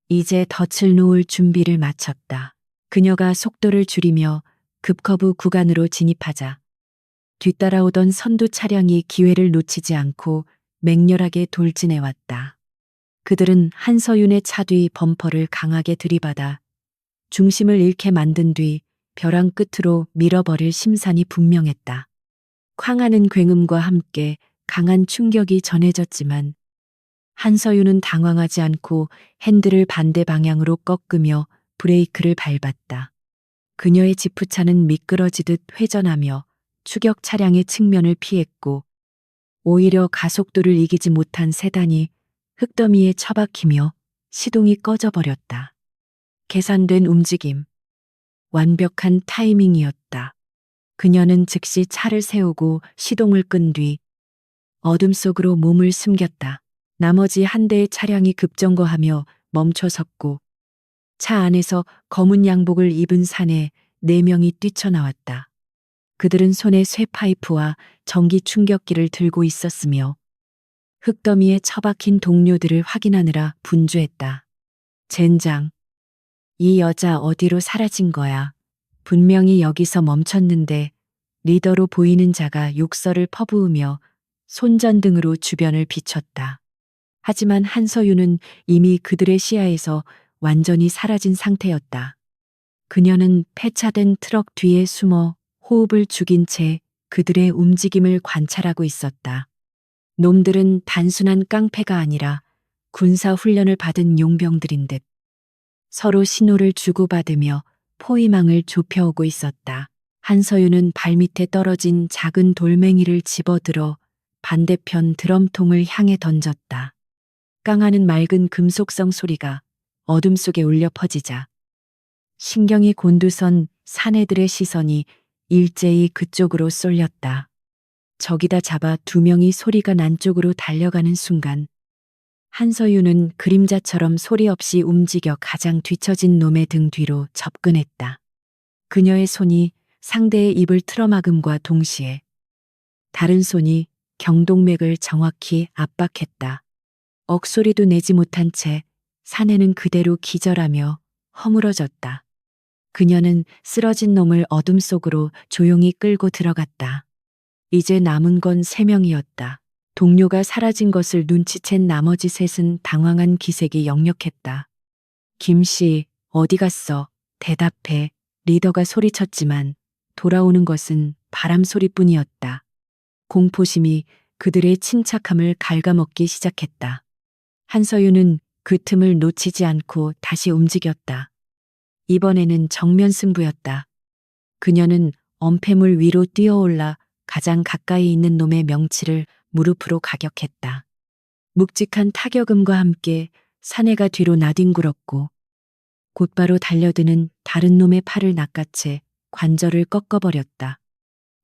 이제 덫을 놓을 준비를 마쳤다. 그녀가 속도를 줄이며 급커브 구간으로 진입하자 뒤따라오던 선두 차량이 기회를 놓치지 않고 맹렬하게 돌진해왔다. 그들은 한서윤의 차 뒤 범퍼를 강하게 들이받아 중심을 잃게 만든 뒤 벼랑 끝으로 밀어버릴 심산이 분명했다. 쾅하는 굉음과 함께 강한 충격이 전해졌지만 한서윤은 당황하지 않고 핸들을 반대 방향으로 꺾으며 브레이크를 밟았다. 그녀의 지프차는 미끄러지듯 회전하며 추격 차량의 측면을 피했고 오히려 가속도를 이기지 못한 세단이 흙더미에 처박히며 시동이 꺼져버렸다. 계산된 움직임, 완벽한 타이밍이었다. 그녀는 즉시 차를 세우고 시동을 끈 뒤 어둠 속으로 몸을 숨겼다. 나머지 한 대의 차량이 급정거하며 멈춰 섰고 차 안에서 검은 양복을 입은 사내 4명이 뛰쳐나왔다. 그들은 손에 쇠파이프와 전기 충격기를 들고 있었으며 흙더미에 처박힌 동료들을 확인하느라 분주했다. 젠장, 이 여자 어디로 사라진 거야? 분명히 여기서 멈췄는데 리더로 보이는 자가 욕설을 퍼부으며 손전등으로 주변을 비췄다. 하지만 한서윤은 이미 그들의 시야에서 완전히 사라진 상태였다. 그녀는 폐차된 트럭 뒤에 숨어 호흡을 죽인 채 그들의 움직임을 관찰하고 있었다. 놈들은 단순한 깡패가 아니라 군사 훈련을 받은 용병들인 듯 서로 신호를 주고받으며 포위망을 좁혀오고 있었다. 한서윤은 발밑에 떨어진 작은 돌멩이를 집어들어 반대편 드럼통을 향해 던졌다. 깡하는 맑은 금속성 소리가 어둠 속에 울려 퍼지자 신경이 곤두선 사내들의 시선이 일제히 그쪽으로 쏠렸다. 저기다 잡아 2명이 소리가 난 쪽으로 달려가는 순간 한서윤은 그림자처럼 소리 없이 움직여 가장 뒤처진 놈의 등 뒤로 접근했다. 그녀의 손이 상대의 입을 틀어막음과 동시에 다른 손이 경동맥을 정확히 압박했다. 억소리도 내지 못한 채 사내는 그대로 기절하며 허물어졌다. 그녀는 쓰러진 놈을 어둠 속으로 조용히 끌고 들어갔다. 이제 남은 건 3명이었다. 동료가 사라진 것을 눈치챈 나머지 셋은 당황한 기색이 역력했다. 김씨, 어디 갔어? 대답해. 리더가 소리쳤지만 돌아오는 것은 바람 소리뿐이었다. 공포심이 그들의 침착함을 갉아먹기 시작했다. 한서윤은 그 틈을 놓치지 않고 다시 움직였다. 이번에는 정면 승부였다. 그녀는 엄폐물 위로 뛰어올라 가장 가까이 있는 놈의 명치를 무릎으로 가격했다. 묵직한 타격음과 함께 사내가 뒤로 나뒹굴었고 곧바로 달려드는 다른 놈의 팔을 낚아채 관절을 꺾어버렸다.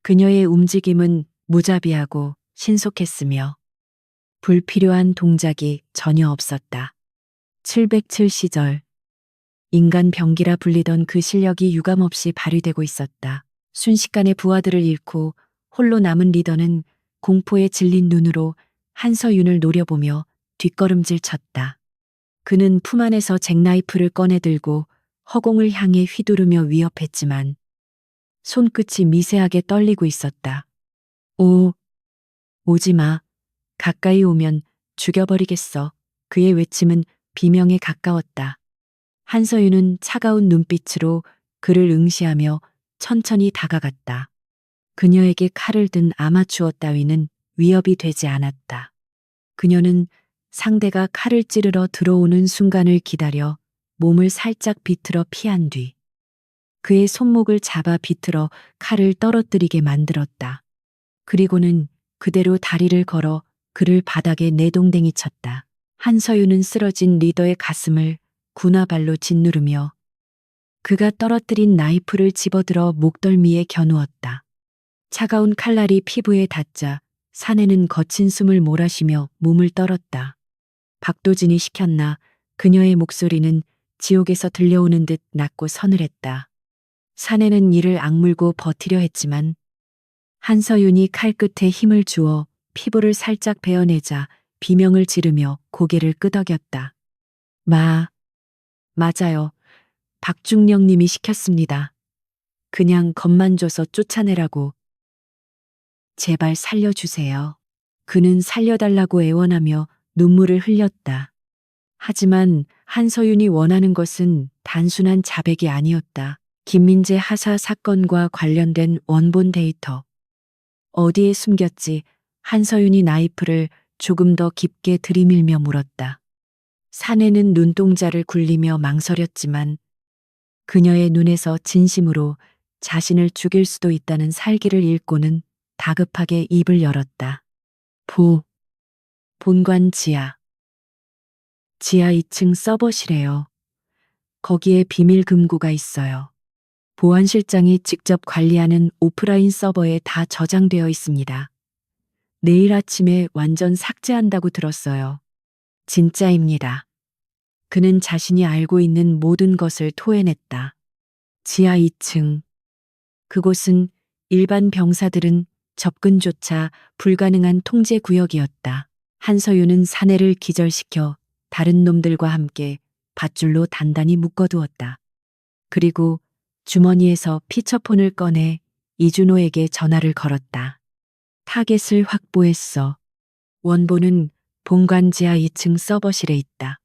그녀의 움직임은 무자비하고 신속했으며 불필요한 동작이 전혀 없었다. 707시절 인간 병기라 불리던 그 실력이 유감없이 발휘되고 있었다. 순식간에 부하들을 잃고 홀로 남은 리더는 공포에 질린 눈으로 한서윤을 노려보며 뒷걸음질 쳤다. 그는 품 안에서 잭나이프를 꺼내들고 허공을 향해 휘두르며 위협했지만 손끝이 미세하게 떨리고 있었다. 오지 마. 가까이 오면 죽여버리겠어. 그의 외침은 비명에 가까웠다. 한서윤은 차가운 눈빛으로 그를 응시하며 천천히 다가갔다. 그녀에게 칼을 든 아마추어 따위는 위협이 되지 않았다. 그녀는 상대가 칼을 찌르러 들어오는 순간을 기다려 몸을 살짝 비틀어 피한 뒤 그의 손목을 잡아 비틀어 칼을 떨어뜨리게 만들었다. 그리고는 그대로 다리를 걸어 그를 바닥에 내동댕이 쳤다. 한서윤은 쓰러진 리더의 가슴을 군화발로 짓누르며 그가 떨어뜨린 나이프를 집어들어 목덜미에 겨누었다. 차가운 칼날이 피부에 닿자 사내는 거친 숨을 몰아쉬며 몸을 떨었다. 박도진이 시켰나 그녀의 목소리는 지옥에서 들려오는 듯 낮고 서늘했다. 사내는 이를 악물고 버티려 했지만 한서윤이 칼끝에 힘을 주어 피부를 살짝 베어내자 비명을 지르며 고개를 끄덕였다. 맞아요. 박중령님이 시켰습니다. 그냥 겁만 줘서 쫓아내라고. 제발 살려주세요. 그는 살려달라고 애원하며 눈물을 흘렸다. 하지만 한서윤이 원하는 것은 단순한 자백이 아니었다. 김민재 하사 사건과 관련된 원본 데이터. 어디에 숨겼지? 한서윤이 나이프를 조금 더 깊게 들이밀며 물었다. 사내는 눈동자를 굴리며 망설였지만 그녀의 눈에서 진심으로 자신을 죽일 수도 있다는 살기를 읽고는 다급하게 입을 열었다. 본관 지하 2층 서버실에요. 거기에 비밀 금고가 있어요. 보안실장이 직접 관리하는 오프라인 서버에 다 저장되어 있습니다. 내일 아침에 완전 삭제한다고 들었어요. 진짜입니다. 그는 자신이 알고 있는 모든 것을 토해냈다. 지하 2층. 그곳은 일반 병사들은 접근조차 불가능한 통제 구역이었다. 한서윤은 사내를 기절시켜 다른 놈들과 함께 밧줄로 단단히 묶어두었다. 그리고 주머니에서 피처폰을 꺼내 이준호에게 전화를 걸었다. 타겟을 확보했어. 원본은 본관 지하 2층 서버실에 있다.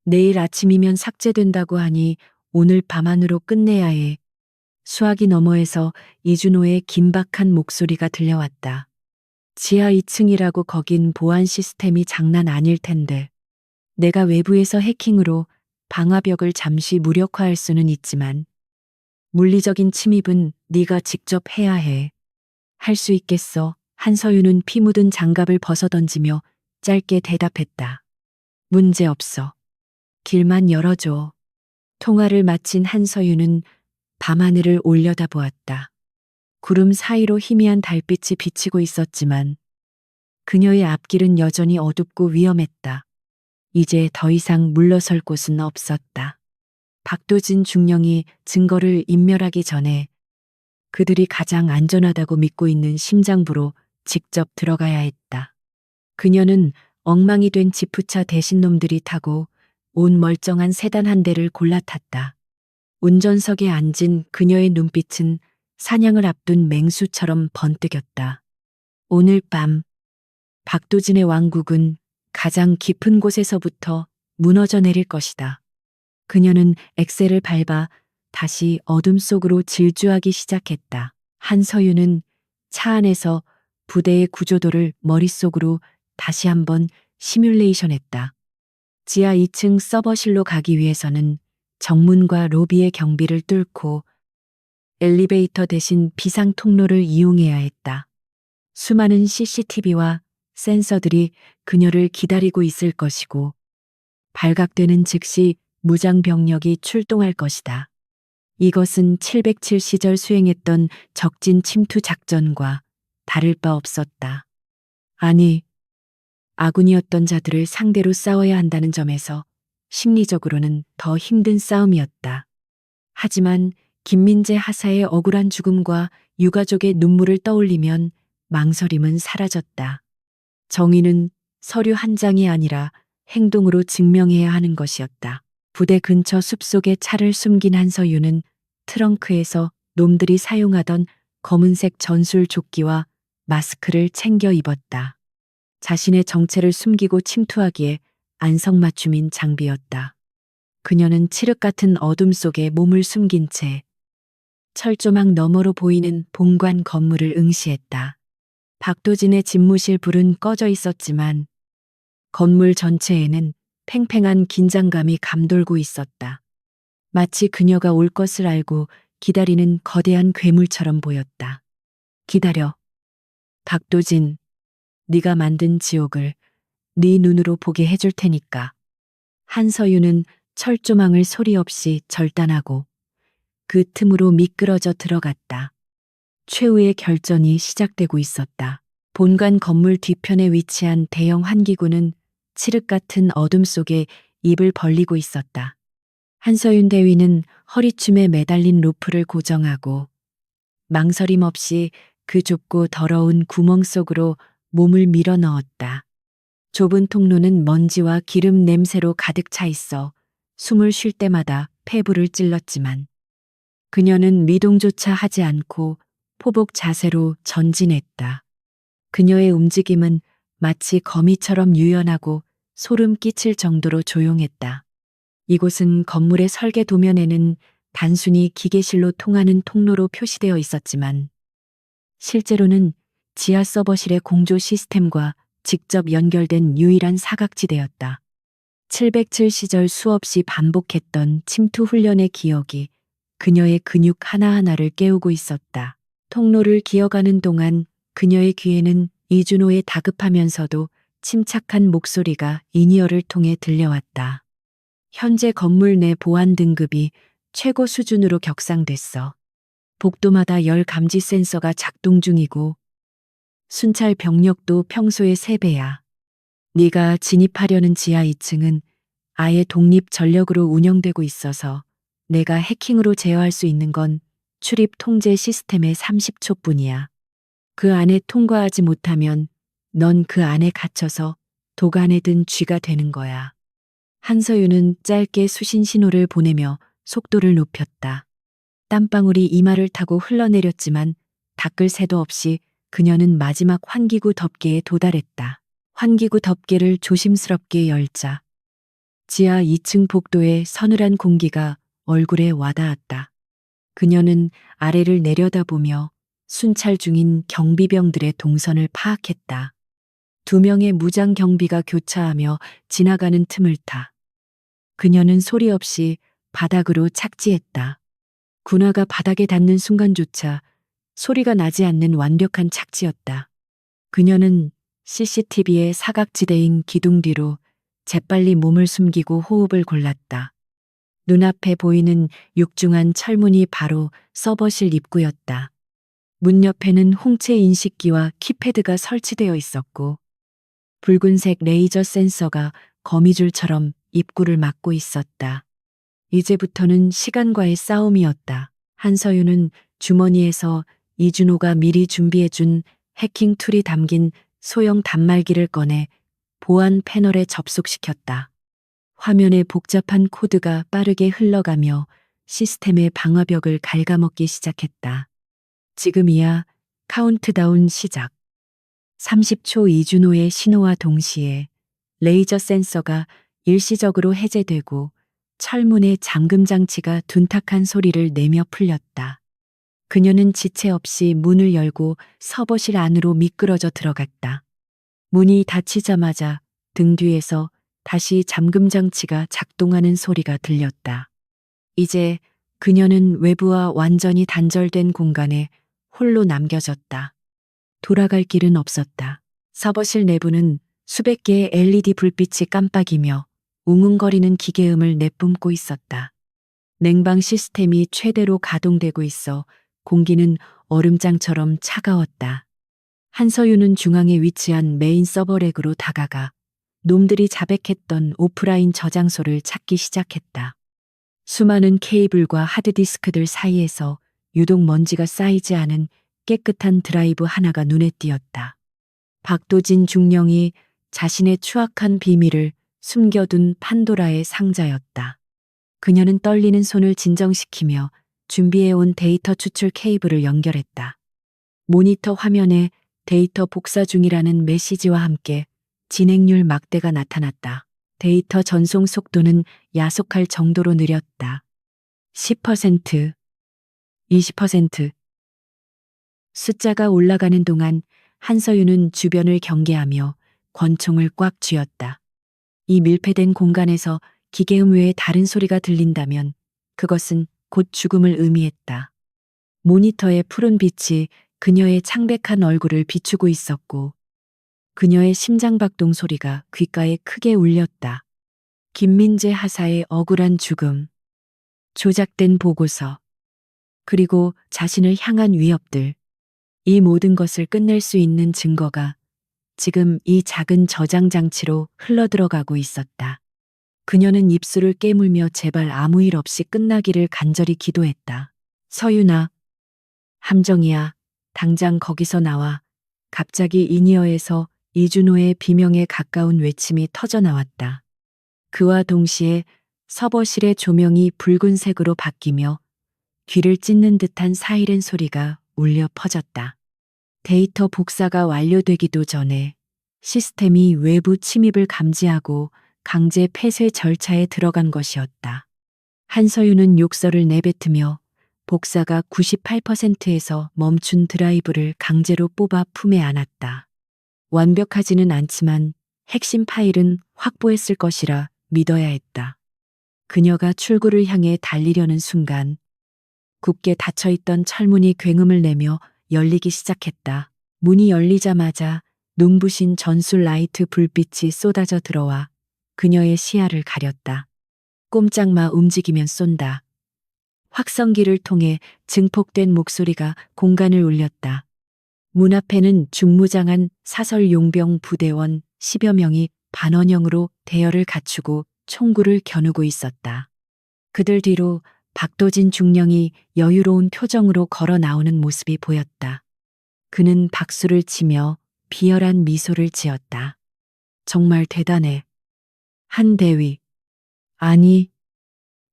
내일 아침이면 삭제된다고 하니 오늘 밤 안으로 끝내야 해. 수화기 너머에서 이준호의 긴박한 목소리가 들려왔다. 지하 2층이라고 거긴 보안 시스템이 장난 아닐 텐데. 내가 외부에서 해킹으로 방화벽을 잠시 무력화할 수는 있지만 물리적인 침입은 네가 직접 해야 해. 할 수 있겠어. 한서윤은 피 묻은 장갑을 벗어던지며 짧게 대답했다. 문제 없어. 길만 열어줘. 통화를 마친 한서윤은 밤하늘을 올려다보았다. 구름 사이로 희미한 달빛이 비치고 있었지만 그녀의 앞길은 여전히 어둡고 위험했다. 이제 더 이상 물러설 곳은 없었다. 박도진 중령이 증거를 인멸하기 전에 그들이 가장 안전하다고 믿고 있는 심장부로 직접 들어가야 했다. 그녀는 엉망이 된 지프차 대신 놈들이 타고 온 멀쩡한 세단 한 대를 골라 탔다. 운전석에 앉은 그녀의 눈빛은 사냥을 앞둔 맹수처럼 번뜩였다. 오늘 밤 박도진의 왕국은 가장 깊은 곳에서부터 무너져 내릴 것이다. 그녀는 엑셀을 밟아 다시 어둠 속으로 질주하기 시작했다. 한서윤은 차 안에서 부대의 구조도를 머릿속으로 다시 한번 시뮬레이션했다. 지하 2층 서버실로 가기 위해서는 정문과 로비의 경비를 뚫고 엘리베이터 대신 비상 통로를 이용해야 했다. 수많은 CCTV와 센서들이 그녀를 기다리고 있을 것이고 발각되는 즉시 무장병력이 출동할 것이다. 이것은 707 시절 수행했던 적진 침투 작전과 다를 바 없었다. 아니, 아군이었던 자들을 상대로 싸워야 한다는 점에서 심리적으로는 더 힘든 싸움이었다. 하지만 김민재 하사의 억울한 죽음과 유가족의 눈물을 떠올리면 망설임은 사라졌다. 정의는 서류 한 장이 아니라 행동으로 증명해야 하는 것이었다. 부대 근처 숲속에 차를 숨긴 한서윤은 트렁크에서 놈들이 사용하던 검은색 전술 조끼와 마스크를 챙겨 입었다. 자신의 정체를 숨기고 침투하기에 안성맞춤인 장비였다. 그녀는 칠흑 같은 어둠 속에 몸을 숨긴 채 철조망 너머로 보이는 본관 건물을 응시했다. 박도진의 집무실 불은 꺼져 있었지만 건물 전체에는 팽팽한 긴장감이 감돌고 있었다. 마치 그녀가 올 것을 알고 기다리는 거대한 괴물처럼 보였다. 기다려. 박도진, 네가 만든 지옥을 네 눈으로 보게 해줄 테니까. 한서윤은 철조망을 소리 없이 절단하고 그 틈으로 미끄러져 들어갔다. 최후의 결전이 시작되고 있었다. 본관 건물 뒤편에 위치한 대형 환기구는 칠흑 같은 어둠 속에 입을 벌리고 있었다. 한서윤 대위는 허리춤에 매달린 로프를 고정하고 망설임 없이 그 좁고 더러운 구멍 속으로 몸을 밀어 넣었다. 좁은 통로는 먼지와 기름 냄새로 가득 차 있어 숨을 쉴 때마다 폐부를 찔렀지만 그녀는 미동조차 하지 않고 포복 자세로 전진했다. 그녀의 움직임은 마치 거미처럼 유연하고 소름 끼칠 정도로 조용했다. 이곳은 건물의 설계 도면에는 단순히 기계실로 통하는 통로로 표시되어 있었지만 실제로는 지하 서버실의 공조 시스템과 직접 연결된 유일한 사각지대였다. 707 시절 수없이 반복했던 침투 훈련의 기억이 그녀의 근육 하나하나를 깨우고 있었다. 통로를 기어가는 동안 그녀의 귀에는 이준호의 다급하면서도 침착한 목소리가 인이어를 통해 들려왔다. 현재 건물 내 보안 등급이 최고 수준으로 격상됐어. 복도마다 열 감지 센서가 작동 중이고 순찰 병력도 평소의 3배야. 네가 진입하려는 지하 2층은 아예 독립 전력으로 운영되고 있어서 내가 해킹으로 제어할 수 있는 건 출입 통제 시스템의 30초뿐이야. 그 안에 통과하지 못하면 넌 그 안에 갇혀서 도간에 든 쥐가 되는 거야. 한서윤은 짧게 수신 신호를 보내며 속도를 높였다. 땀방울이 이마를 타고 흘러내렸지만 닦을 새도 없이 그녀는 마지막 환기구 덮개에 도달했다. 환기구 덮개를 조심스럽게 열자 지하 2층 복도의 서늘한 공기가 얼굴에 와닿았다. 그녀는 아래를 내려다보며 순찰 중인 경비병들의 동선을 파악했다. 2명의 무장 경비가 교차하며 지나가는 틈을 타. 그녀는 소리 없이 바닥으로 착지했다. 군화가 바닥에 닿는 순간조차 소리가 나지 않는 완벽한 착지였다. 그녀는 CCTV의 사각지대인 기둥 뒤로 재빨리 몸을 숨기고 호흡을 골랐다. 눈앞에 보이는 육중한 철문이 바로 서버실 입구였다. 문 옆에는 홍채 인식기와 키패드가 설치되어 있었고 붉은색 레이저 센서가 거미줄처럼 입구를 막고 있었다. 이제부터는 시간과의 싸움이었다. 한서윤은 주머니에서 이준호가 미리 준비해준 해킹 툴이 담긴 소형 단말기를 꺼내 보안 패널에 접속시켰다. 화면에 복잡한 코드가 빠르게 흘러가며 시스템의 방화벽을 갉아먹기 시작했다. 지금이야. 카운트다운 시작. 30초. 이준호의 신호와 동시에 레이저 센서가 일시적으로 해제되고 철문의 잠금 장치가 둔탁한 소리를 내며 풀렸다. 그녀는 지체 없이 문을 열고 서버실 안으로 미끄러져 들어갔다. 문이 닫히자마자 등 뒤에서 다시 잠금 장치가 작동하는 소리가 들렸다. 이제 그녀는 외부와 완전히 단절된 공간에 홀로 남겨졌다. 돌아갈 길은 없었다. 서버실 내부는 수백 개의 LED 불빛이 깜빡이며 웅웅거리는 기계음을 내뿜고 있었다. 냉방 시스템이 최대로 가동되고 있어 공기는 얼음장처럼 차가웠다. 한서윤은 중앙에 위치한 메인 서버렉으로 다가가 놈들이 자백했던 오프라인 저장소를 찾기 시작했다. 수많은 케이블과 하드디스크들 사이에서 유독 먼지가 쌓이지 않은 깨끗한 드라이브 하나가 눈에 띄었다. 박도진 중령이 자신의 추악한 비밀을 숨겨둔 판도라의 상자였다. 그녀는 떨리는 손을 진정시키며 준비해온 데이터 추출 케이블을 연결했다. 모니터 화면에 데이터 복사 중이라는 메시지와 함께 진행률 막대가 나타났다. 데이터 전송 속도는 야속할 정도로 느렸다. 10%, 20%. 숫자가 올라가는 동안 한서윤은 주변을 경계하며 권총을 꽉 쥐었다. 이 밀폐된 공간에서 기계음 외에 다른 소리가 들린다면 그것은 곧 죽음을 의미했다. 모니터의 푸른 빛이 그녀의 창백한 얼굴을 비추고 있었고 그녀의 심장박동 소리가 귓가에 크게 울렸다. 김민재 하사의 억울한 죽음, 조작된 보고서, 그리고 자신을 향한 위협들. 이 모든 것을 끝낼 수 있는 증거가 지금 이 작은 저장 장치로 흘러들어가고 있었다. 그녀는 입술을 깨물며 제발 아무 일 없이 끝나기를 간절히 기도했다. 서윤아, 함정이야. 당장 거기서 나와. 갑자기 인이어에서 이준호의 비명에 가까운 외침이 터져나왔다. 그와 동시에 서버실의 조명이 붉은색으로 바뀌며 귀를 찢는 듯한 사이렌 소리가 울려 퍼졌다. 데이터 복사가 완료되기도 전에 시스템이 외부 침입을 감지하고 강제 폐쇄 절차에 들어간 것이었다. 한서윤은 욕설을 내뱉으며 복사가 98%에서 멈춘 드라이브를 강제로 뽑아 품에 안았다. 완벽하지는 않지만 핵심 파일은 확보했을 것이라 믿어야 했다. 그녀가 출구를 향해 달리려는 순간 굳게 닫혀있던 철문이 굉음을 내며 열리기 시작했다. 문이 열리자마자 눈부신 전술 라이트 불빛이 쏟아져 들어와 그녀의 시야를 가렸다. 꼼짝마. 움직이면 쏜다. 확성기를 통해 증폭된 목소리가 공간을 울렸다. 문 앞에는 중무장한 사설 용병 부대원 10여 명이 반원형으로 대열을 갖추고 총구를 겨누고 있었다. 그들 뒤로 박도진 중령이 여유로운 표정으로 걸어 나오는 모습이 보였다. 그는 박수를 치며 비열한 미소를 지었다. 정말 대단해. 한 대위. 아니,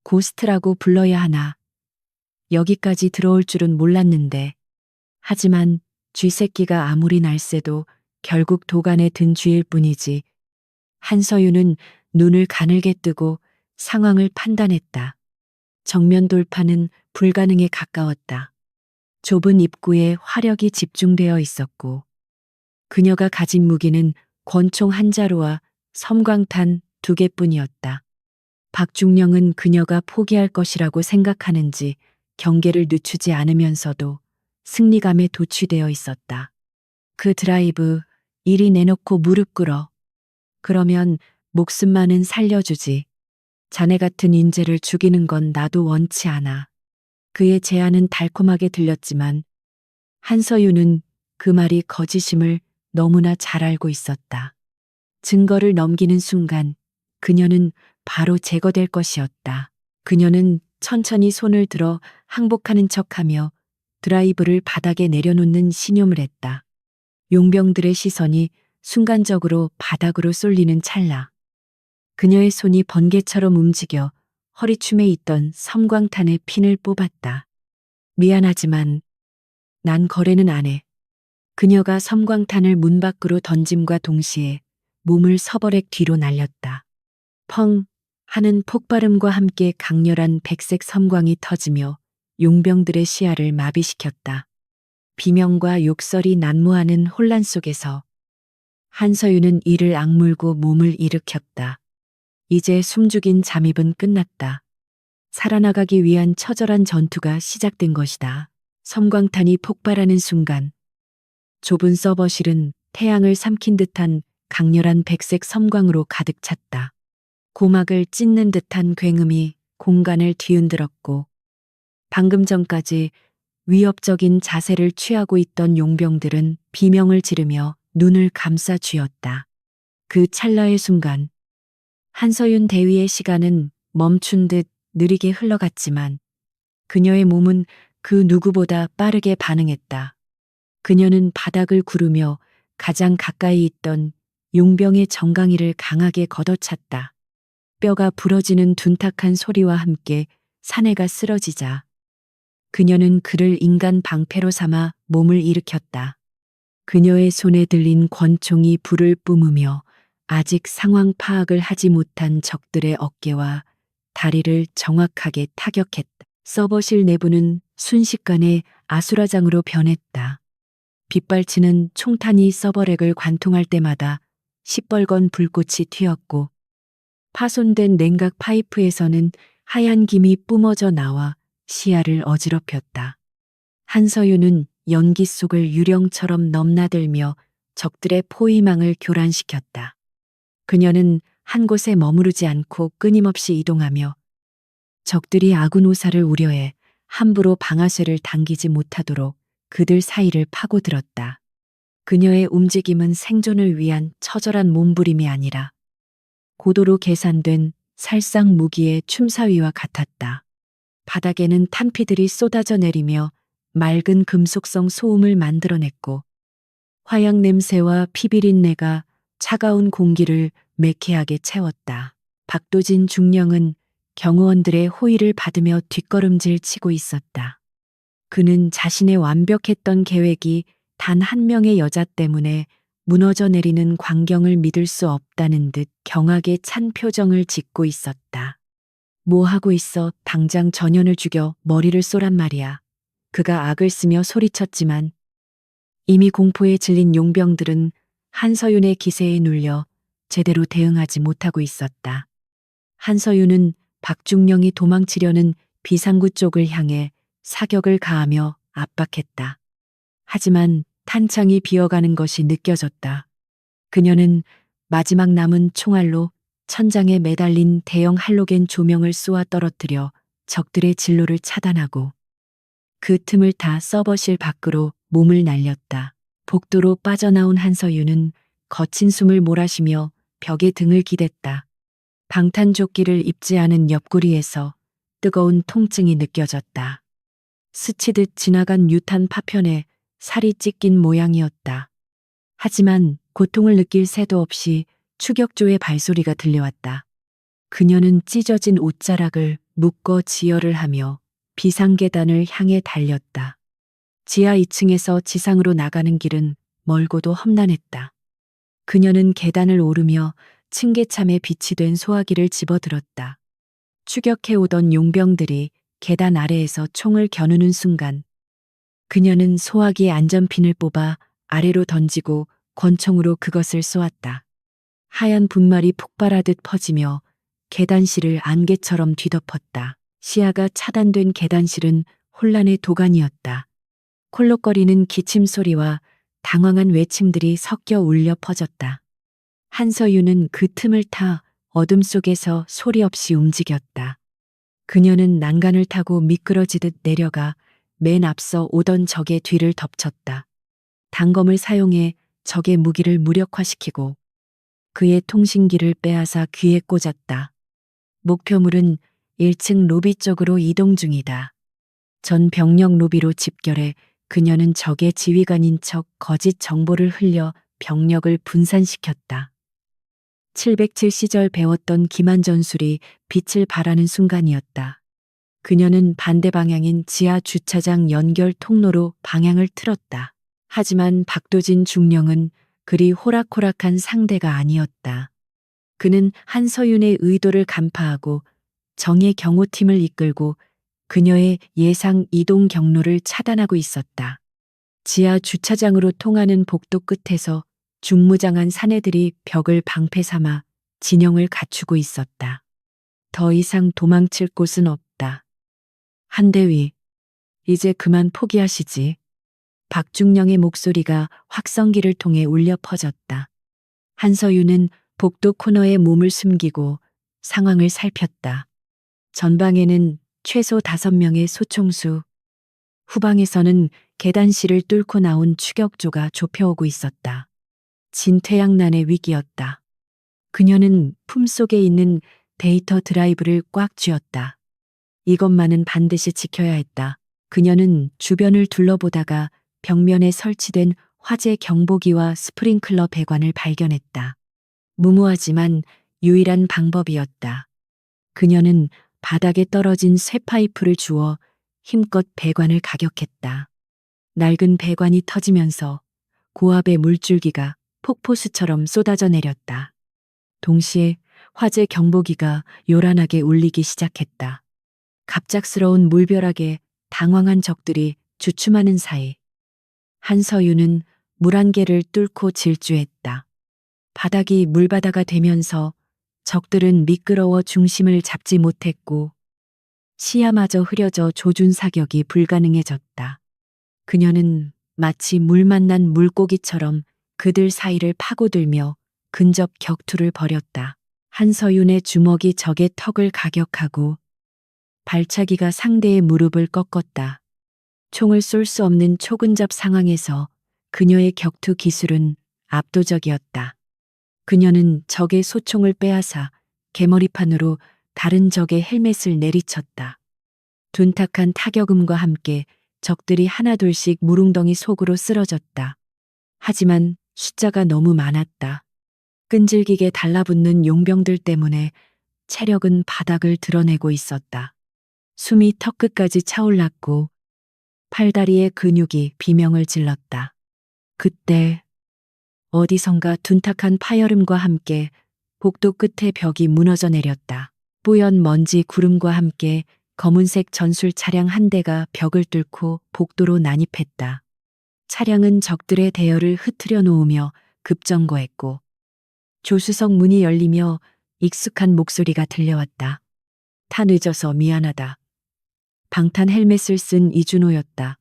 고스트라고 불러야 하나. 여기까지 들어올 줄은 몰랐는데. 하지만 쥐새끼가 아무리 날쌔도 결국 도간에 든 쥐일 뿐이지. 한서윤은 눈을 가늘게 뜨고 상황을 판단했다. 정면 돌파는 불가능에 가까웠다. 좁은 입구에 화력이 집중되어 있었고 그녀가 가진 무기는 권총 한 자루와 섬광탄 2개뿐이었다. 박중령은 그녀가 포기할 것이라고 생각하는지 경계를 늦추지 않으면서도 승리감에 도취되어 있었다. 그 드라이브 이리 내놓고 무릎 꿇어. 그러면 목숨만은 살려주지. 자네 같은 인재를 죽이는 건 나도 원치 않아. 그의 제안은 달콤하게 들렸지만 한서윤은 그 말이 거짓임을 너무나 잘 알고 있었다. 증거를 넘기는 순간 그녀는 바로 제거될 것이었다. 그녀는 천천히 손을 들어 항복하는 척하며 드라이브를 바닥에 내려놓는 신용을 했다. 용병들의 시선이 순간적으로 바닥으로 쏠리는 찰나. 그녀의 손이 번개처럼 움직여 허리춤에 있던 섬광탄의 핀을 뽑았다. 미안하지만 난 거래는 안 해. 그녀가 섬광탄을 문 밖으로 던짐과 동시에 몸을 서버렉 뒤로 날렸다. 펑 하는 폭발음과 함께 강렬한 백색 섬광이 터지며 용병들의 시야를 마비시켰다. 비명과 욕설이 난무하는 혼란 속에서 한서윤은 이를 악물고 몸을 일으켰다. 이제 숨죽인 잠입은 끝났다. 살아나가기 위한 처절한 전투가 시작된 것이다. 섬광탄이 폭발하는 순간 좁은 서버실은 태양을 삼킨 듯한 강렬한 백색 섬광으로 가득 찼다. 고막을 찢는 듯한 굉음이 공간을 뒤흔들었고 방금 전까지 위협적인 자세를 취하고 있던 용병들은 비명을 지르며 눈을 감싸 쥐었다. 그 찰나의 순간 한서윤 대위의 시간은 멈춘 듯 느리게 흘러갔지만 그녀의 몸은 그 누구보다 빠르게 반응했다. 그녀는 바닥을 구르며 가장 가까이 있던 용병의 정강이를 강하게 걷어찼다. 뼈가 부러지는 둔탁한 소리와 함께 사내가 쓰러지자 그녀는 그를 인간 방패로 삼아 몸을 일으켰다. 그녀의 손에 들린 권총이 불을 뿜으며 아직 상황 파악을 하지 못한 적들의 어깨와 다리를 정확하게 타격했다. 서버실 내부는 순식간에 아수라장으로 변했다. 빗발치는 총탄이 서버렉을 관통할 때마다 시뻘건 불꽃이 튀었고 파손된 냉각 파이프에서는 하얀 김이 뿜어져 나와 시야를 어지럽혔다. 한서윤은 연기 속을 유령처럼 넘나들며 적들의 포위망을 교란시켰다. 그녀는 한 곳에 머무르지 않고 끊임없이 이동하며 적들이 아군오사를 우려해 함부로 방아쇠를 당기지 못하도록 그들 사이를 파고들었다. 그녀의 움직임은 생존을 위한 처절한 몸부림이 아니라 고도로 계산된 살상 무기의 춤사위와 같았다. 바닥에는 탄피들이 쏟아져 내리며 맑은 금속성 소음을 만들어냈고 화약 냄새와 피비린내가 차가운 공기를 매캐하게 채웠다. 박도진 중령은 경호원들의 호의를 받으며 뒷걸음질 치고 있었다. 그는 자신의 완벽했던 계획이 단 한 명의 여자 때문에 무너져 내리는 광경을 믿을 수 없다는 듯 경악에 찬 표정을 짓고 있었다. 뭐 하고 있어? 당장 전현을 죽여 머리를 쏘란 말이야. 그가 악을 쓰며 소리쳤지만 이미 공포에 질린 용병들은 한서윤의 기세에 눌려 제대로 대응하지 못하고 있었다. 한서윤은 박중령이 도망치려는 비상구 쪽을 향해 사격을 가하며 압박했다. 하지만 탄창이 비어가는 것이 느껴졌다. 그녀는 마지막 남은 총알로 천장에 매달린 대형 할로겐 조명을 쏘아 떨어뜨려 적들의 진로를 차단하고 그 틈을 타 서버실 밖으로 몸을 날렸다. 복도로 빠져나온 한서윤은 거친 숨을 몰아쉬며 벽에 등을 기댔다. 방탄조끼를 입지 않은 옆구리에서 뜨거운 통증이 느껴졌다. 스치듯 지나간 유탄 파편에 살이 찢긴 모양이었다. 하지만 고통을 느낄 새도 없이 추격조의 발소리가 들려왔다. 그녀는 찢어진 옷자락을 묶어 지혈을 하며 비상계단을 향해 달렸다. 지하 2층에서 지상으로 나가는 길은 멀고도 험난했다. 그녀는 계단을 오르며 층계참에 비치된 소화기를 집어들었다. 추격해오던 용병들이 계단 아래에서 총을 겨누는 순간 그녀는 소화기의 안전핀을 뽑아 아래로 던지고 권총으로 그것을 쏘았다. 하얀 분말이 폭발하듯 퍼지며 계단실을 안개처럼 뒤덮었다. 시야가 차단된 계단실은 혼란의 도가니였다. 콜록거리는 기침 소리와 당황한 외침들이 섞여 울려 퍼졌다. 한서윤은 그 틈을 타 어둠 속에서 소리 없이 움직였다. 그녀는 난간을 타고 미끄러지듯 내려가 맨 앞서 오던 적의 뒤를 덮쳤다. 단검을 사용해 적의 무기를 무력화시키고 그의 통신기를 빼앗아 귀에 꽂았다. 목표물은 1층 로비 쪽으로 이동 중이다. 전 병력 로비로 집결해 그녀는 적의 지휘관인 척 거짓 정보를 흘려 병력을 분산시켰다. 707시절 배웠던 기만 전술이 빛을 발하는 순간이었다. 그녀는 반대 방향인 지하 주차장 연결 통로로 방향을 틀었다. 하지만 박도진 중령은 그리 호락호락한 상대가 아니었다. 그는 한서윤의 의도를 간파하고 정예 경호팀을 이끌고 그녀의 예상 이동 경로를 차단하고 있었다. 지하 주차장으로 통하는 복도 끝에서 중무장한 사내들이 벽을 방패 삼아 진영을 갖추고 있었다. 더 이상 도망칠 곳은 없다. 한대위, 이제 그만 포기하시지. 박중령의 목소리가 확성기를 통해 울려 퍼졌다. 한서윤은 복도 코너에 몸을 숨기고 상황을 살폈다. 전방에는 최소 5명의 소총수, 후방에서는 계단실을 뚫고 나온 추격조가 좁혀오고 있었다. 진퇴양난의 위기였다. 그녀는 품속에 있는 데이터 드라이브를 꽉 쥐었다. 이것만은 반드시 지켜야 했다. 그녀는 주변을 둘러보다가 벽면에 설치된 화재 경보기와 스프링클러 배관을 발견했다. 무모하지만 유일한 방법이었다. 그녀는 바닥에 떨어진 쇠파이프를 주워 힘껏 배관을 가격했다. 낡은 배관이 터지면서 고압의 물줄기가 폭포수처럼 쏟아져 내렸다. 동시에 화재 경보기가 요란하게 울리기 시작했다. 갑작스러운 물벼락에 당황한 적들이 주춤하는 사이 한서윤은 물 한 개를 뚫고 질주했다. 바닥이 물바다가 되면서 적들은 미끄러워 중심을 잡지 못했고 시야마저 흐려져 조준 사격이 불가능해졌다. 그녀는 마치 물 만난 물고기처럼 그들 사이를 파고들며 근접 격투를 벌였다. 한서윤의 주먹이 적의 턱을 가격하고 발차기가 상대의 무릎을 꺾었다. 총을 쏠 수 없는 초근접 상황에서 그녀의 격투 기술은 압도적이었다. 그녀는 적의 소총을 빼앗아 개머리판으로 다른 적의 헬멧을 내리쳤다. 둔탁한 타격음과 함께 적들이 하나둘씩 무릉덩이 속으로 쓰러졌다. 하지만 숫자가 너무 많았다. 끈질기게 달라붙는 용병들 때문에 체력은 바닥을 드러내고 있었다. 숨이 턱끝까지 차올랐고 팔다리의 근육이 비명을 질렀다. 그때 어디선가 둔탁한 파열음과 함께 복도 끝에 벽이 무너져 내렸다. 뿌연 먼지 구름과 함께 검은색 전술 차량 한 대가 벽을 뚫고 복도로 난입했다. 차량은 적들의 대열을 흐트려 놓으며 급정거했고 조수석 문이 열리며 익숙한 목소리가 들려왔다. 타 늦어서 미안하다. 방탄 헬멧을 쓴 이준호였다.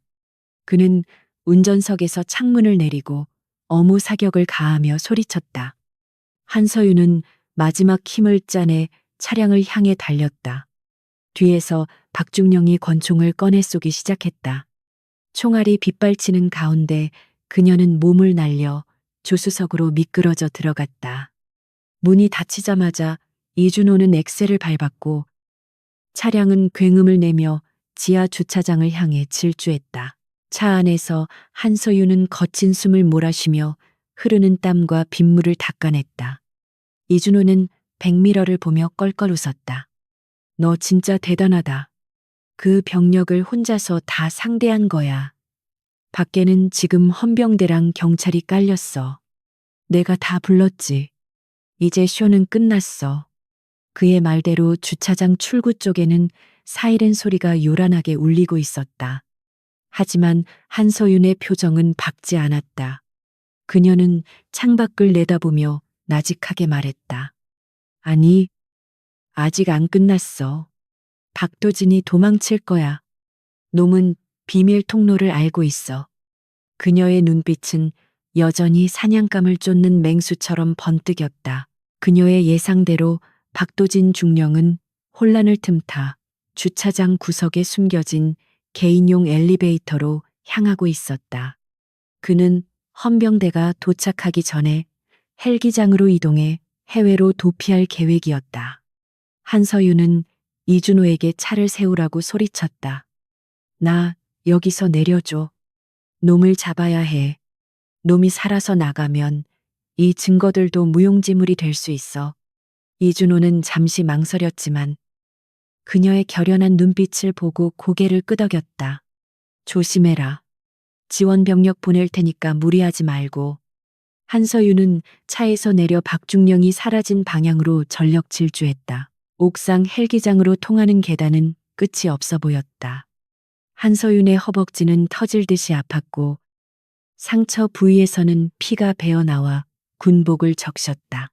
그는 운전석에서 창문을 내리고 어무 사격을 가하며 소리쳤다. 한서윤은 마지막 힘을 짜내 차량을 향해 달렸다. 뒤에서 박중령이 권총을 꺼내 쏘기 시작했다. 총알이 빗발치는 가운데 그녀는 몸을 날려 조수석으로 미끄러져 들어갔다. 문이 닫히자마자 이준호는 엑셀을 밟았고 차량은 굉음을 내며 지하 주차장을 향해 질주했다. 차 안에서 한서윤은 거친 숨을 몰아쉬며 흐르는 땀과 빗물을 닦아냈다. 이준호는 백미러를 보며 껄껄 웃었다. 너 진짜 대단하다. 그 병력을 혼자서 다 상대한 거야. 밖에는 지금 헌병대랑 경찰이 깔렸어. 내가 다 불렀지. 이제 쇼는 끝났어. 그의 말대로 주차장 출구 쪽에는 사이렌 소리가 요란하게 울리고 있었다. 하지만 한서윤의 표정은 밝지 않았다. 그녀는 창밖을 내다보며 나직하게 말했다. 아니, 아직 안 끝났어. 박도진이 도망칠 거야. 놈은 비밀 통로를 알고 있어. 그녀의 눈빛은 여전히 사냥감을 쫓는 맹수처럼 번뜩였다. 그녀의 예상대로 박도진 중령은 혼란을 틈타 주차장 구석에 숨겨진 개인용 엘리베이터로 향하고 있었다. 그는 헌병대가 도착하기 전에 헬기장으로 이동해 해외로 도피할 계획이었다. 한서윤은 이준호에게 차를 세우라고 소리쳤다. 나 여기서 내려줘. 놈을 잡아야 해. 놈이 살아서 나가면 이 증거들도 무용지물이 될 수 있어. 이준호는 잠시 망설였지만 그녀의 결연한 눈빛을 보고 고개를 끄덕였다. 조심해라. 지원 병력 보낼 테니까 무리하지 말고. 한서윤은 차에서 내려 박중령이 사라진 방향으로 전력 질주했다. 옥상 헬기장으로 통하는 계단은 끝이 없어 보였다. 한서윤의 허벅지는 터질 듯이 아팠고 상처 부위에서는 피가 배어나와 군복을 적셨다.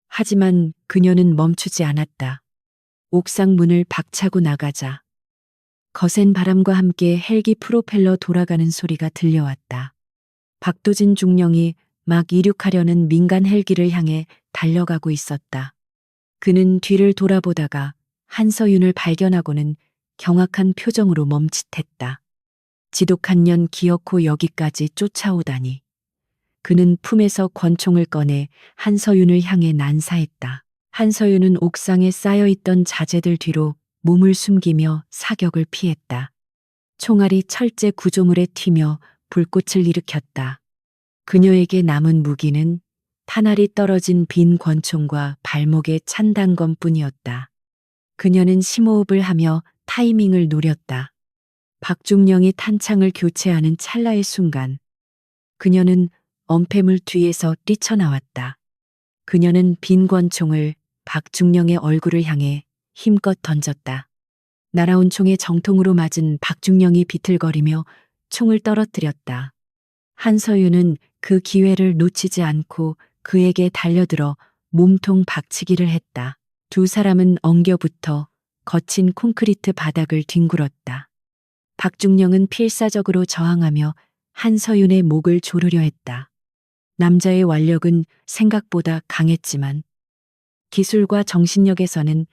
하지만 그녀는 멈추지 않았다. 옥상 문을 박차고 나가자 거센 바람과 함께 헬기 프로펠러 돌아가는 소리가 들려왔다. 박도진 중령이 막 이륙하려는 민간 헬기를 향해 달려가고 있었다. 그는 뒤를 돌아보다가 한서윤을 발견하고는 경악한 표정으로 멈칫했다. 지독한 년 기어코 여기까지 쫓아오다니. 그는 품에서 권총을 꺼내 한서윤을 향해 난사했다. 한서윤은 옥상에 쌓여있던 자재들 뒤로 몸을 숨기며 사격을 피했다. 총알이 철제 구조물에 튀며 불꽃을 일으켰다. 그녀에게 남은 무기는 탄알이 떨어진 빈 권총과 발목에 찬 단검뿐이었다. 그녀는 심호흡을 하며 타이밍을 노렸다. 박중령이 탄창을 교체하는 찰나의 순간 그녀는 엄폐물 뒤에서 뛰쳐나왔다. 그녀는 빈 권총을 박중령의 얼굴을 향해 힘껏 던졌다. 날아온 총에 정통으로 맞은 박중령이 비틀거리며 총을 떨어뜨렸다. 한서윤은 그 기회를 놓치지 않고 그에게 달려들어 몸통 박치기를 했다. 두 사람은 엉겨붙어 거친 콘크리트 바닥을 뒹굴었다. 박중령은 필사적으로 저항하며 한서윤의 목을 조르려 했다. 남자의 완력은 생각보다 강했지만 기술과 정신력에서는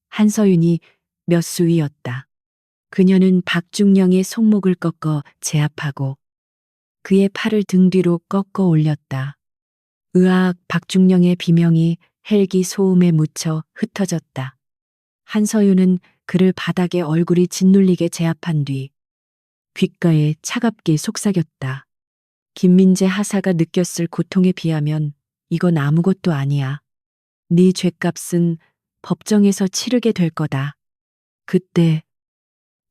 한서윤이 몇 수 위였다. 그녀는 박중령의 손목을 꺾어 제압하고 그의 팔을 등 뒤로 꺾어 올렸다. 으악, 박중령의 비명이 헬기 소음에 묻혀 흩어졌다. 한서윤은 그를 바닥에 얼굴이 짓눌리게 제압한 뒤 귓가에 차갑게 속삭였다. 김민재 하사가 느꼈을 고통에 비하면 이건 아무것도 아니야. 네 죗값은 법정에서 치르게 될 거다. 그때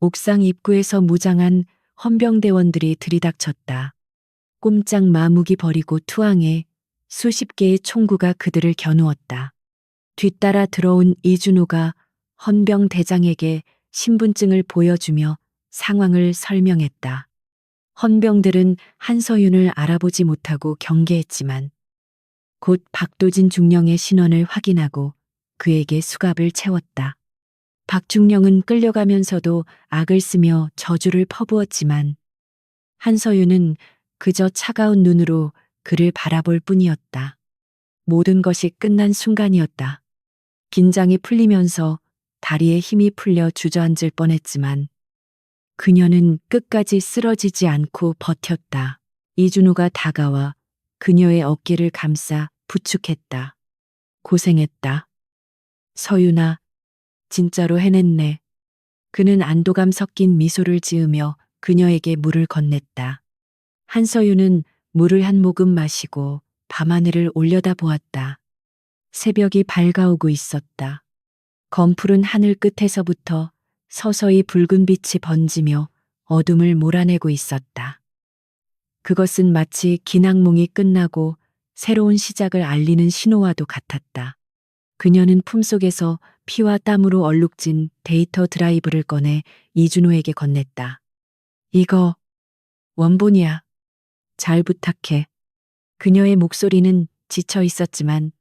옥상 입구에서 무장한 헌병대원들이 들이닥쳤다. 꼼짝 마무기 버리고 투항해 수십 개의 총구가 그들을 겨누었다. 뒤따라 들어온 이준호가 헌병대장에게 신분증을 보여주며 상황을 설명했다. 헌병들은 한서윤을 알아보지 못하고 경계했지만 곧 박도진 중령의 신원을 확인하고 그에게 수갑을 채웠다. 박중령은 끌려가면서도 악을 쓰며 저주를 퍼부었지만 한서윤은 그저 차가운 눈으로 그를 바라볼 뿐이었다. 모든 것이 끝난 순간이었다. 긴장이 풀리면서 다리에 힘이 풀려 주저앉을 뻔했지만 그녀는 끝까지 쓰러지지 않고 버텼다. 이준호가 다가와 그녀의 어깨를 감싸 부축했다. 고생했다. 서윤아, 진짜로 해냈네. 그는 안도감 섞인 미소를 지으며 그녀에게 물을 건넸다. 한서윤은 물을 한 모금 마시고 밤하늘을 올려다보았다. 새벽이 밝아오고 있었다. 검푸른 하늘 끝에서부터 서서히 붉은 빛이 번지며 어둠을 몰아내고 있었다. 그것은 마치 긴 악몽이 끝나고 새로운 시작을 알리는 신호와도 같았다. 그녀는 품속에서 피와 땀으로 얼룩진 데이터 드라이브를 꺼내 이준호에게 건넸다. 이거 원본이야. 잘 부탁해. 그녀의 목소리는 지쳐 있었지만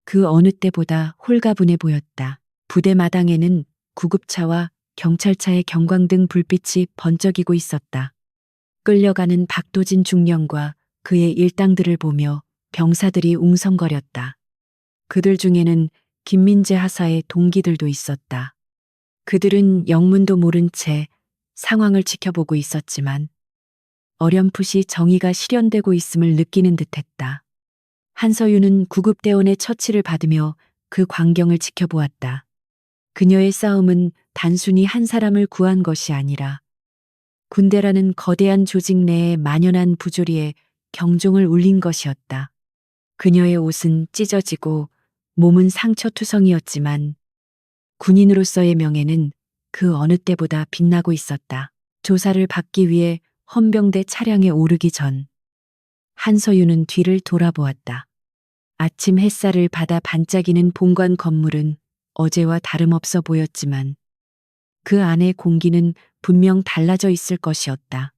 그 어느 때보다 홀가분해 보였다. 부대 마당에는 구급차와 경찰차의 경광등 불빛이 번쩍이고 있었다. 끌려가는 박도진 중령과 그의 일당들을 보며 병사들이 웅성거렸다. 그들 중에는 김민재 하사의 동기들도 있었다. 그들은 영문도 모른 채 상황을 지켜보고 있었지만 어렴풋이 정의가 실현되고 있음을 느끼는 듯했다. 한서윤은 구급대원의 처치를 받으며 그 광경을 지켜보았다. 그녀의 싸움은 단순히 한 사람을 구한 것이 아니라 군대라는 거대한 조직 내에 만연한 부조리에 경종을 울린 것이었다. 그녀의 옷은 찢어지고 몸은 상처투성이었지만 군인으로서의 명예는 그 어느 때보다 빛나고 있었다. 조사를 받기 위해 헌병대 차량에 오르기 전 한서윤은 뒤를 돌아보았다. 아침 햇살을 받아 반짝이는 본관 건물은 어제와 다름없어 보였지만 그 안의 공기는 분명 달라져 있을 것이었다.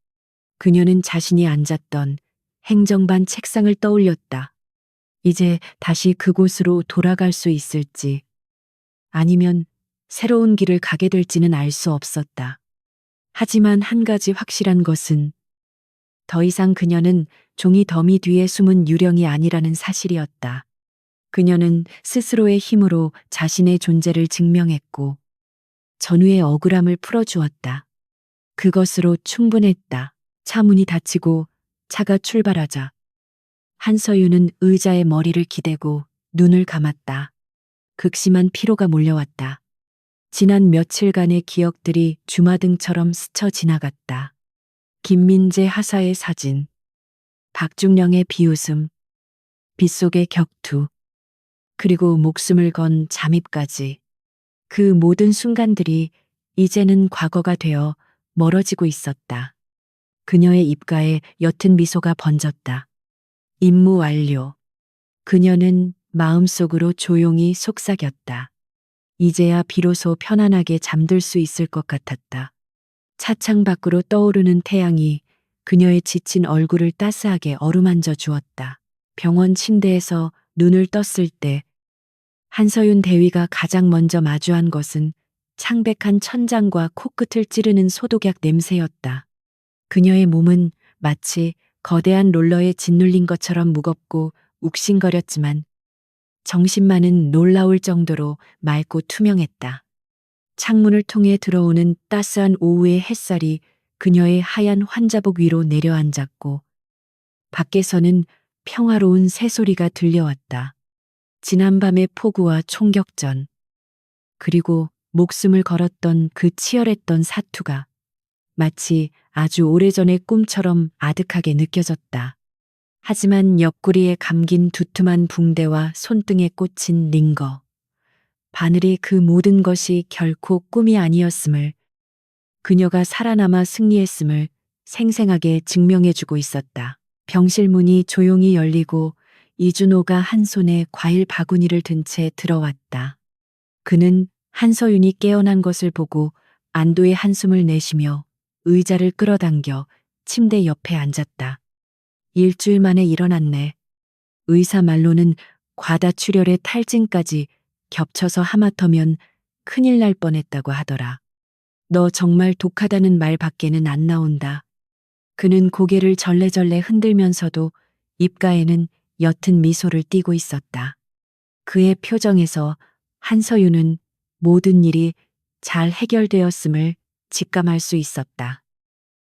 그녀는 자신이 앉았던 행정반 책상을 떠올렸다. 이제 다시 그곳으로 돌아갈 수 있을지 아니면 새로운 길을 가게 될지는 알 수 없었다. 하지만 한 가지 확실한 것은 더 이상 그녀는 종이 더미 뒤에 숨은 유령이 아니라는 사실이었다. 그녀는 스스로의 힘으로 자신의 존재를 증명했고 전우의 억울함을 풀어주었다. 그것으로 충분했다. 차 문이 닫히고 차가 출발하자 한서윤은 의자에 머리를 기대고 눈을 감았다. 극심한 피로가 몰려왔다. 지난 며칠간의 기억들이 주마등처럼 스쳐 지나갔다. 김민재 하사의 사진, 박중령의 비웃음, 빗속의 격투, 그리고 목숨을 건 잠입까지. 그 모든 순간들이 이제는 과거가 되어 멀어지고 있었다. 그녀의 입가에 옅은 미소가 번졌다. 임무 완료. 그녀는 마음속으로 조용히 속삭였다. 이제야 비로소 편안하게 잠들 수 있을 것 같았다. 차창 밖으로 떠오르는 태양이 그녀의 지친 얼굴을 따스하게 어루만져 주었다. 병원 침대에서 눈을 떴을 때 한서윤 대위가 가장 먼저 마주한 것은 창백한 천장과 코끝을 찌르는 소독약 냄새였다. 그녀의 몸은 마치 거대한 롤러에 짓눌린 것처럼 무겁고 욱신거렸지만 정신만은 놀라울 정도로 맑고 투명했다. 창문을 통해 들어오는 따스한 오후의 햇살이 그녀의 하얀 환자복 위로 내려앉았고 밖에서는 평화로운 새소리가 들려왔다. 지난밤의 폭우와 총격전, 그리고 목숨을 걸었던 그 치열했던 사투가 마치 아주 오래전의 꿈처럼 아득하게 느껴졌다. 하지만 옆구리에 감긴 두툼한 붕대와 손등에 꽂힌 링거, 바늘이 그 모든 것이 결코 꿈이 아니었음을, 그녀가 살아남아 승리했음을 생생하게 증명해주고 있었다. 병실 문이 조용히 열리고 이준호가 한 손에 과일 바구니를 든 채 들어왔다. 그는 한서윤이 깨어난 것을 보고 안도의 한숨을 내쉬며 의자를 끌어당겨 침대 옆에 앉았다. 일주일 만에 일어났네. 의사 말로는 과다출혈에 탈진까지 겹쳐서 하마터면 큰일 날 뻔했다고 하더라. 너 정말 독하다는 말 밖에는 안 나온다. 그는 고개를 절레절레 흔들면서도 입가에는 옅은 미소를 띠고 있었다. 그의 표정에서 한서윤은 모든 일이 잘 해결되었음을 직감할 수 있었다.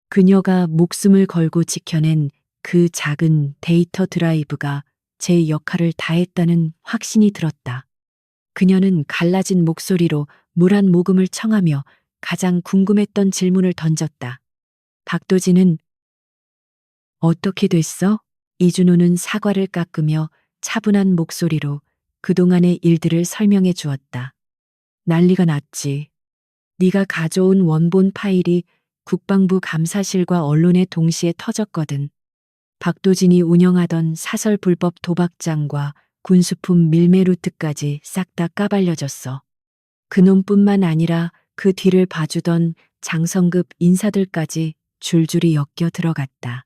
그녀가 목숨을 걸고 지켜낸 그 작은 데이터 드라이브가 제 역할을 다했다는 확신이 들었다. 그녀는 갈라진 목소리로 물 한 모금을 청하며 가장 궁금했던 질문을 던졌다. 박도진은 어떻게 됐어? 이준호는 사과를 깎으며 차분한 목소리로 그동안의 일들을 설명해 주었다. 난리가 났지. 네가 가져온 원본 파일이 국방부 감사실과 언론에 동시에 터졌거든. 박도진이 운영하던 사설 불법 도박장과 군수품 밀매 루트까지 싹 다 까발려졌어. 그놈뿐만 아니라 그 뒤를 봐주던 장성급 인사들까지 줄줄이 엮여 들어갔다.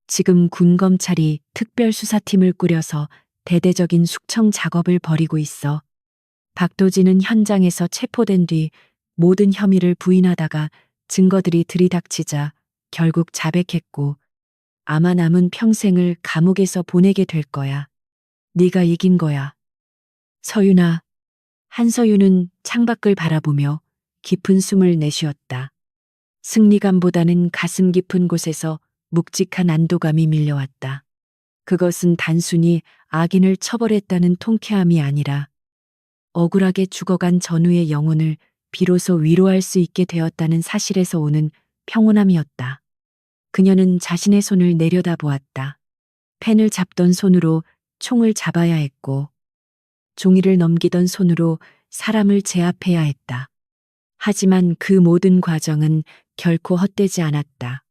지금 군검찰이 특별수사팀을 꾸려서 대대적인 숙청 작업을 벌이고 있어. 박도진은 현장에서 체포된 뒤 모든 혐의를 부인하다가 증거들이 들이닥치자 결국 자백했고 아마 남은 평생을 감옥에서 보내게 될 거야. 네가 이긴 거야. 서윤아. 한서윤은 창밖을 바라보며 깊은 숨을 내쉬었다. 승리감보다는 가슴 깊은 곳에서 묵직한 안도감이 밀려왔다. 그것은 단순히 악인을 처벌했다는 통쾌함이 아니라 억울하게 죽어간 전우의 영혼을 비로소 위로할 수 있게 되었다는 사실에서 오는 평온함이었다. 그녀는 자신의 손을 내려다보았다. 펜을 잡던 손으로 총을 잡아야 했고, 종이를 넘기던 손으로 사람을 제압해야 했다. 하지만 그 모든 과정은 결코 헛되지 않았다.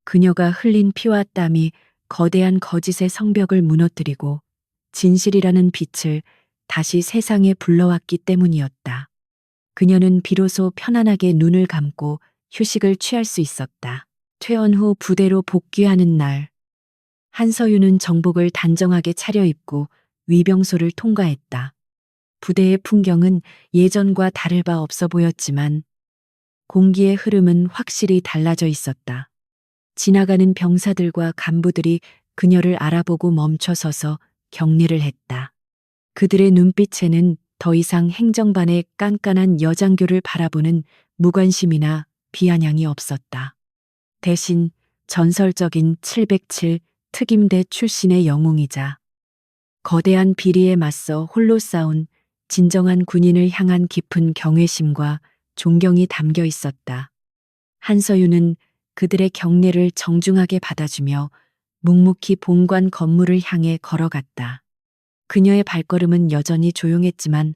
그녀가 흘린 피와 땀이 거대한 거짓의 성벽을 무너뜨리고 진실이라는 빛을 다시 세상에 불러왔기 때문이었다. 그녀는 비로소 편안하게 눈을 감고 휴식을 취할 수 있었다. 퇴원 후 부대로 복귀하는 날, 한서윤은 정복을 단정하게 차려입고 위병소를 통과했다. 부대의 풍경은 예전과 다를 바 없어 보였지만 공기의 흐름은 확실히 달라져 있었다. 지나가는 병사들과 간부들이 그녀를 알아보고 멈춰서서 격리를 했다. 그들의 눈빛에는 더 이상 행정반의 깐깐한 여장교를 바라보는 무관심이나 비아냥이 없었다. 대신 전설적인 707 특임대 출신의 영웅이자 거대한 비리에 맞서 홀로 싸운 진정한 군인을 향한 깊은 경외심과 존경이 담겨 있었다. 한서윤은 그들의 격려를 정중하게 받아주며 묵묵히 본관 건물을 향해 걸어갔다. 그녀의 발걸음은 여전히 조용했지만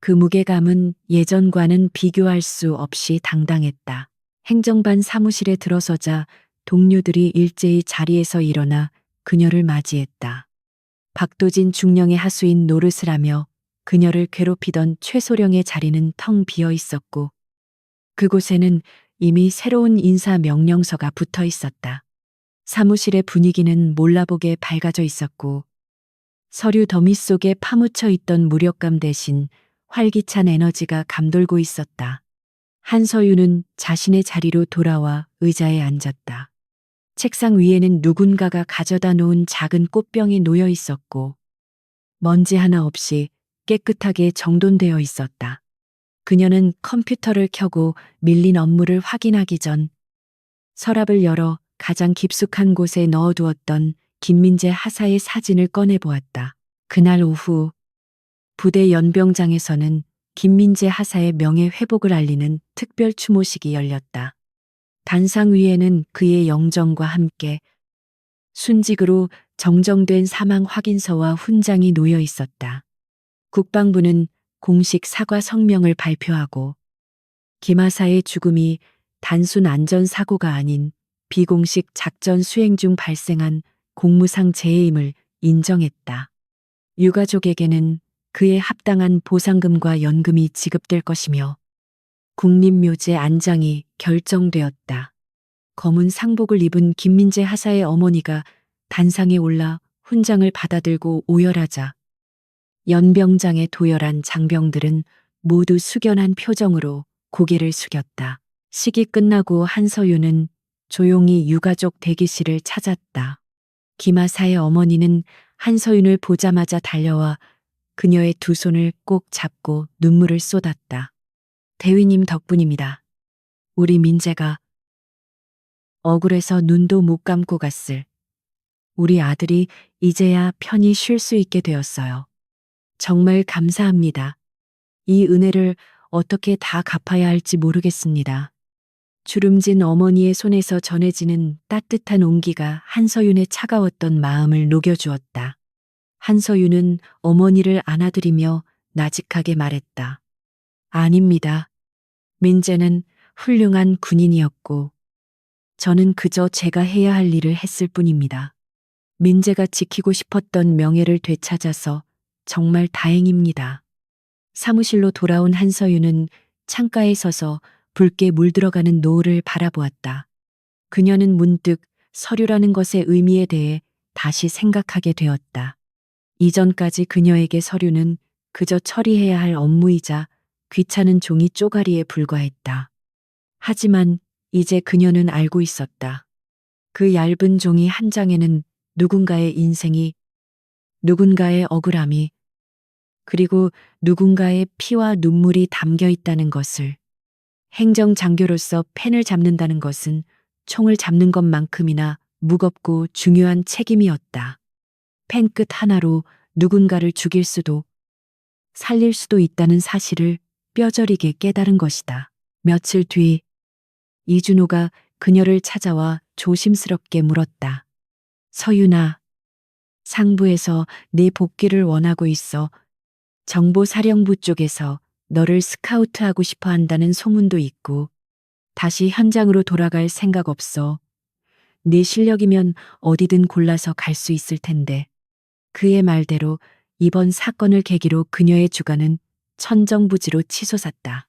그 무게감은 예전과는 비교할 수 없이 당당했다. 행정반 사무실에 들어서자 동료들이 일제히 자리에서 일어나 그녀를 맞이했다. 박도진 중령의 하수인 노릇을 하며 그녀를 괴롭히던 최소령의 자리는 텅 비어 있었고 그곳에는 이미 새로운 인사 명령서가 붙어 있었다. 사무실의 분위기는 몰라보게 밝아져 있었고 서류 더미 속에 파묻혀 있던 무력감 대신 활기찬 에너지가 감돌고 있었다. 한서윤은 자신의 자리로 돌아와 의자에 앉았다. 책상 위에는 누군가가 가져다 놓은 작은 꽃병이 놓여 있었고 먼지 하나 없이 깨끗하게 정돈되어 있었다. 그녀는 컴퓨터를 켜고 밀린 업무를 확인하기 전 서랍을 열어 가장 깊숙한 곳에 넣어두었던 김민재 하사의 사진을 꺼내보았다. 그날 오후 부대 연병장에서는 김민재 하사의 명예 회복을 알리는 특별 추모식이 열렸다. 단상 위에는 그의 영정과 함께 순직으로 정정된 사망 확인서와 훈장이 놓여 있었다. 국방부는 공식 사과 성명을 발표하고 김하사의 죽음이 단순 안전사고가 아닌 비공식 작전 수행 중 발생한 공무상 재해임을 인정했다. 유가족에게는 그에 합당한 보상금과 연금이 지급될 것이며 국립묘지 안장이 결정되었다. 검은 상복을 입은 김민재 하사의 어머니가 단상에 올라 훈장을 받아들고 오열하자 연병장의 도열한 장병들은 모두 숙연한 표정으로 고개를 숙였다. 식이 끝나고 한서윤은 조용히 유가족 대기실을 찾았다. 김하사의 어머니는 한서윤을 보자마자 달려와 그녀의 두 손을 꼭 잡고 눈물을 쏟았다. 대위님 덕분입니다. 우리 민재가 억울해서 눈도 못 감고 갔을 우리 아들이 이제야 편히 쉴 수 있게 되었어요. 정말 감사합니다. 이 은혜를 어떻게 다 갚아야 할지 모르겠습니다. 주름진 어머니의 손에서 전해지는 따뜻한 온기가 한서윤의 차가웠던 마음을 녹여주었다. 한서윤은 어머니를 안아들이며 나직하게 말했다. 아닙니다. 민재는 훌륭한 군인이었고 저는 그저 제가 해야 할 일을 했을 뿐입니다. 민재가 지키고 싶었던 명예를 되찾아서 정말 다행입니다. 사무실로 돌아온 한서윤은 창가에 서서 붉게 물들어가는 노을을 바라보았다. 그녀는 문득 서류라는 것의 의미에 대해 다시 생각하게 되었다. 이전까지 그녀에게 서류는 그저 처리해야 할 업무이자 귀찮은 종이 쪼가리에 불과했다. 하지만 이제 그녀는 알고 있었다. 그 얇은 종이 한 장에는 누군가의 인생이, 누군가의 억울함이, 그리고 누군가의 피와 눈물이 담겨 있다는 것을. 행정장교로서 펜을 잡는다는 것은 총을 잡는 것만큼이나 무겁고 중요한 책임이었다. 펜 끝 하나로 누군가를 죽일 수도 살릴 수도 있다는 사실을 뼈저리게 깨달은 것이다. 며칠 뒤 이준호가 그녀를 찾아와 조심스럽게 물었다. 서윤아, 상부에서 내 복귀를 원하고 있어. 정보사령부 쪽에서 너를 스카우트하고 싶어 한다는 소문도 있고, 다시 현장으로 돌아갈 생각 없어. 네 실력이면 어디든 골라서 갈 수 있을 텐데. 그의 말대로 이번 사건을 계기로 그녀의 주가는 천정부지로 치솟았다.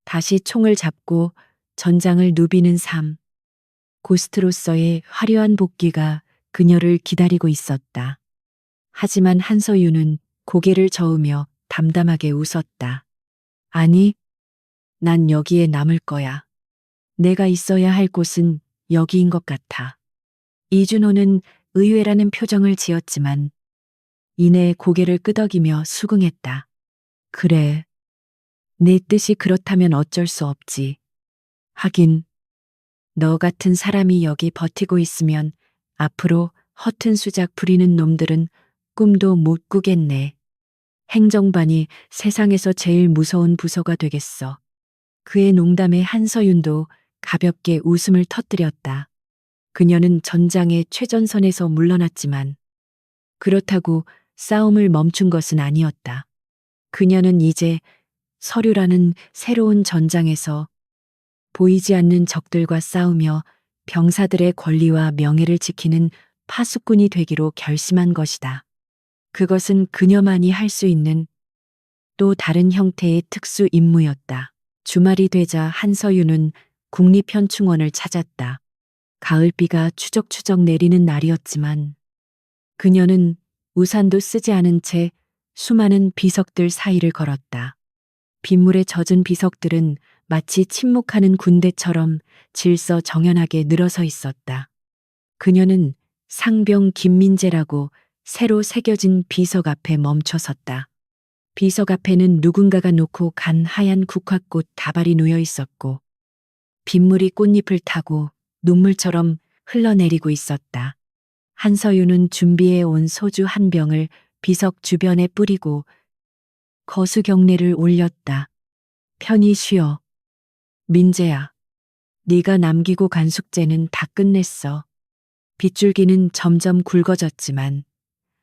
다시 총을 잡고 전장을 누비는 삶. 고스트로서의 화려한 복귀가 그녀를 기다리고 있었다. 하지만 한서윤은 고개를 저으며 담담하게 웃었다. 아니, 난 여기에 남을 거야. 내가 있어야 할 곳은 여기인 것 같아. 이준호는 의외라는 표정을 지었지만 이내 고개를 끄덕이며 수긍했다. 그래. 내 뜻이 그렇다면 어쩔 수 없지. 하긴, 너 같은 사람이 여기 버티고 있으면 앞으로 허튼 수작 부리는 놈들은 꿈도 못 꾸겠네. 행정반이 세상에서 제일 무서운 부서가 되겠어. 그의 농담에 한서윤도 가볍게 웃음을 터뜨렸다. 그녀는 전장의 최전선에서 물러났지만 그렇다고 싸움을 멈춘 것은 아니었다. 그녀는 이제 서류라는 새로운 전장에서 보이지 않는 적들과 싸우며 병사들의 권리와 명예를 지키는 파수꾼이 되기로 결심한 것이다. 그것은 그녀만이 할 수 있는 또 다른 형태의 특수 임무였다. 주말이 되자 한서윤은 국립현충원을 찾았다. 가을비가 추적추적 내리는 날이었지만 그녀는 우산도 쓰지 않은 채 수많은 비석들 사이를 걸었다. 빗물에 젖은 비석들은 마치 침묵하는 군대처럼 질서정연하게 늘어서 있었다. 그녀는 상병 김민재라고 새로 새겨진 비석 앞에 멈춰섰다. 비석 앞에는 누군가가 놓고 간 하얀 국화꽃 다발이 놓여 있었고 빗물이 꽃잎을 타고 눈물처럼 흘러내리고 있었다. 한서윤은 준비해 온 소주 한 병을 비석 주변에 뿌리고 거수경례를 올렸다. 편히 쉬어. 민재야, 네가 남기고 간 숙제는 다 끝냈어. 빗줄기는 점점 굵어졌지만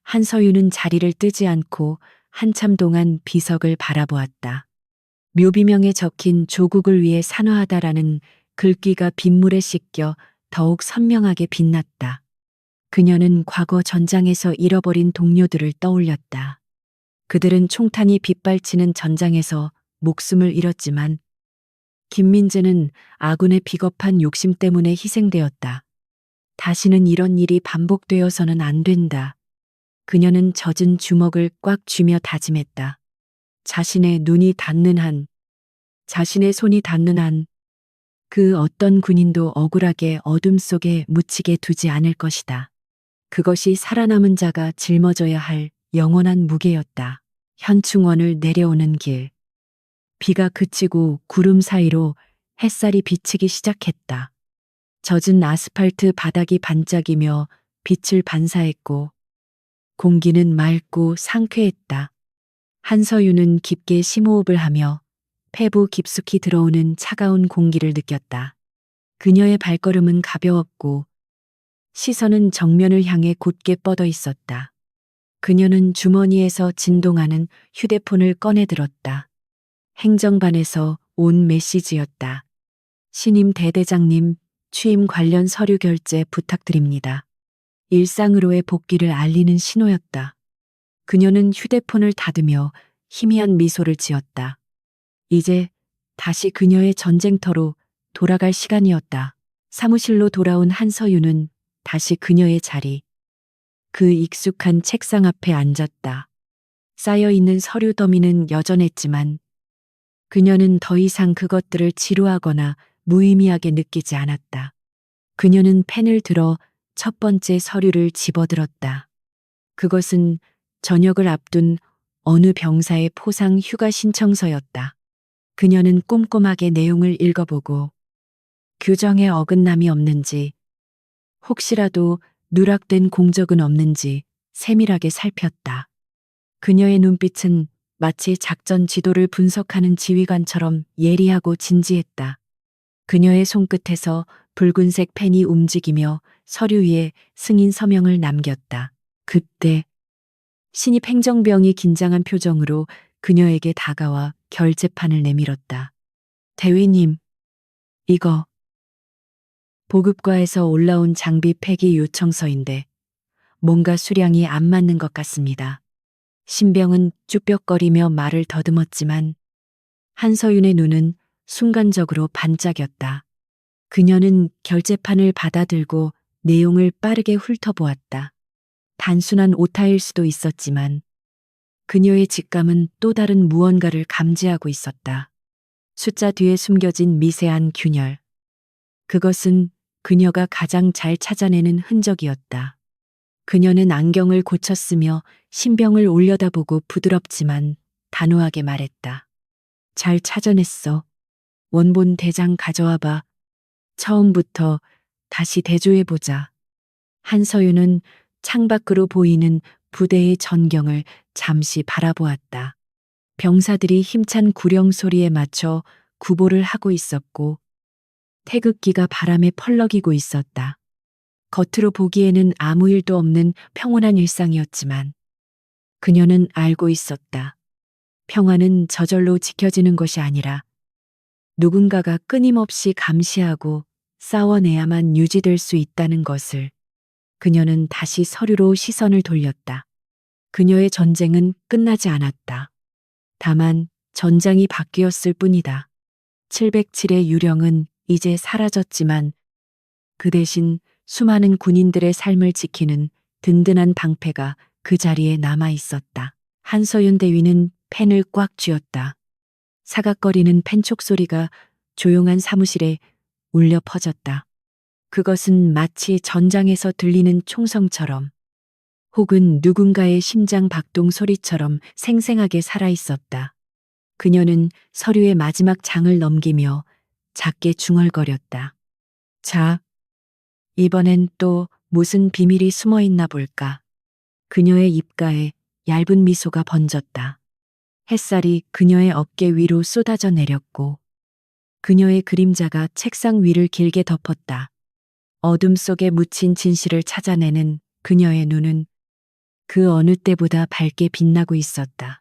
한서윤은 자리를 뜨지 않고 한참 동안 비석을 바라보았다. 묘비명에 적힌 조국을 위해 산화하다라는 글귀가 빗물에 씻겨 더욱 선명하게 빛났다. 그녀는 과거 전장에서 잃어버린 동료들을 떠올렸다. 그들은 총탄이 빗발치는 전장에서 목숨을 잃었지만 김민재는 아군의 비겁한 욕심 때문에 희생되었다. 다시는 이런 일이 반복되어서는 안 된다. 그녀는 젖은 주먹을 꽉 쥐며 다짐했다. 자신의 눈이 닿는 한, 자신의 손이 닿는 한, 그 어떤 군인도 억울하게 어둠 속에 묻히게 두지 않을 것이다. 그것이 살아남은 자가 짊어져야 할 영원한 무게였다. 현충원을 내려오는 길. 비가 그치고 구름 사이로 햇살이 비치기 시작했다. 젖은 아스팔트 바닥이 반짝이며 빛을 반사했고 공기는 맑고 상쾌했다. 한서윤은 깊게 심호흡을 하며 폐부 깊숙이 들어오는 차가운 공기를 느꼈다. 그녀의 발걸음은 가벼웠고 시선은 정면을 향해 곧게 뻗어 있었다. 그녀는 주머니에서 진동하는 휴대폰을 꺼내 들었다. 행정반에서 온 메시지였다. 신임 대대장님, 취임 관련 서류 결제 부탁드립니다. 일상으로의 복귀를 알리는 신호였다. 그녀는 휴대폰을 닫으며 희미한 미소를 지었다. 이제 다시 그녀의 전쟁터로 돌아갈 시간이었다. 사무실로 돌아온 한서윤은 다시 그녀의 자리, 그 익숙한 책상 앞에 앉았다. 쌓여있는 서류 더미는 여전했지만 그녀는 더 이상 그것들을 지루하거나 무의미하게 느끼지 않았다. 그녀는 펜을 들어 첫 번째 서류를 집어들었다. 그것은 전역을 앞둔 어느 병사의 포상 휴가 신청서였다. 그녀는 꼼꼼하게 내용을 읽어보고 규정에 어긋남이 없는지, 혹시라도 누락된 공적은 없는지 세밀하게 살폈다. 그녀의 눈빛은 마치 작전 지도를 분석하는 지휘관처럼 예리하고 진지했다. 그녀의 손끝에서 붉은색 펜이 움직이며 서류 위에 승인 서명을 남겼다. 그때 신입 행정병이 긴장한 표정으로 그녀에게 다가와 결제판을 내밀었다. 대위님, 이거 보급과에서 올라온 장비 폐기 요청서인데 뭔가 수량이 안 맞는 것 같습니다. 신병은 쭈뼛거리며 말을 더듬었지만 한서윤의 눈은 순간적으로 반짝였다. 그녀는 결제판을 받아들고 내용을 빠르게 훑어보았다. 단순한 오타일 수도 있었지만 그녀의 직감은 또 다른 무언가를 감지하고 있었다. 숫자 뒤에 숨겨진 미세한 균열. 그것은 그녀가 가장 잘 찾아내는 흔적이었다. 그녀는 안경을 고쳤으며 신병을 올려다보고 부드럽지만 단호하게 말했다. 잘 찾아냈어. 원본 대장 가져와봐. 처음부터 다시 대조해보자. 한서윤은 창밖으로 보이는 부대의 전경을 잠시 바라보았다. 병사들이 힘찬 구령 소리에 맞춰 구보를 하고 있었고 태극기가 바람에 펄럭이고 있었다. 겉으로 보기에는 아무 일도 없는 평온한 일상이었지만 그녀는 알고 있었다. 평화는 저절로 지켜지는 것이 아니라 누군가가 끊임없이 감시하고 싸워내야만 유지될 수 있다는 것을. 그녀는 다시 서류로 시선을 돌렸다. 그녀의 전쟁은 끝나지 않았다. 다만 전장이 바뀌었을 뿐이다. 707의 유령은 이제 사라졌지만 그 대신 수많은 군인들의 삶을 지키는 든든한 방패가 그 자리에 남아 있었다. 한서윤 대위는 펜을 꽉 쥐었다. 사각거리는 펜촉 소리가 조용한 사무실에 울려 퍼졌다. 그것은 마치 전장에서 들리는 총성처럼 혹은 누군가의 심장 박동 소리처럼 생생하게 살아 있었다. 그녀는 서류의 마지막 장을 넘기며 작게 중얼거렸다. 자, 이번엔 또 무슨 비밀이 숨어 있나 볼까. 그녀의 입가에 얇은 미소가 번졌다. 햇살이 그녀의 어깨 위로 쏟아져 내렸고 그녀의 그림자가 책상 위를 길게 덮었다. 어둠 속에 묻힌 진실을 찾아내는 그녀의 눈은 그 어느 때보다 밝게 빛나고 있었다.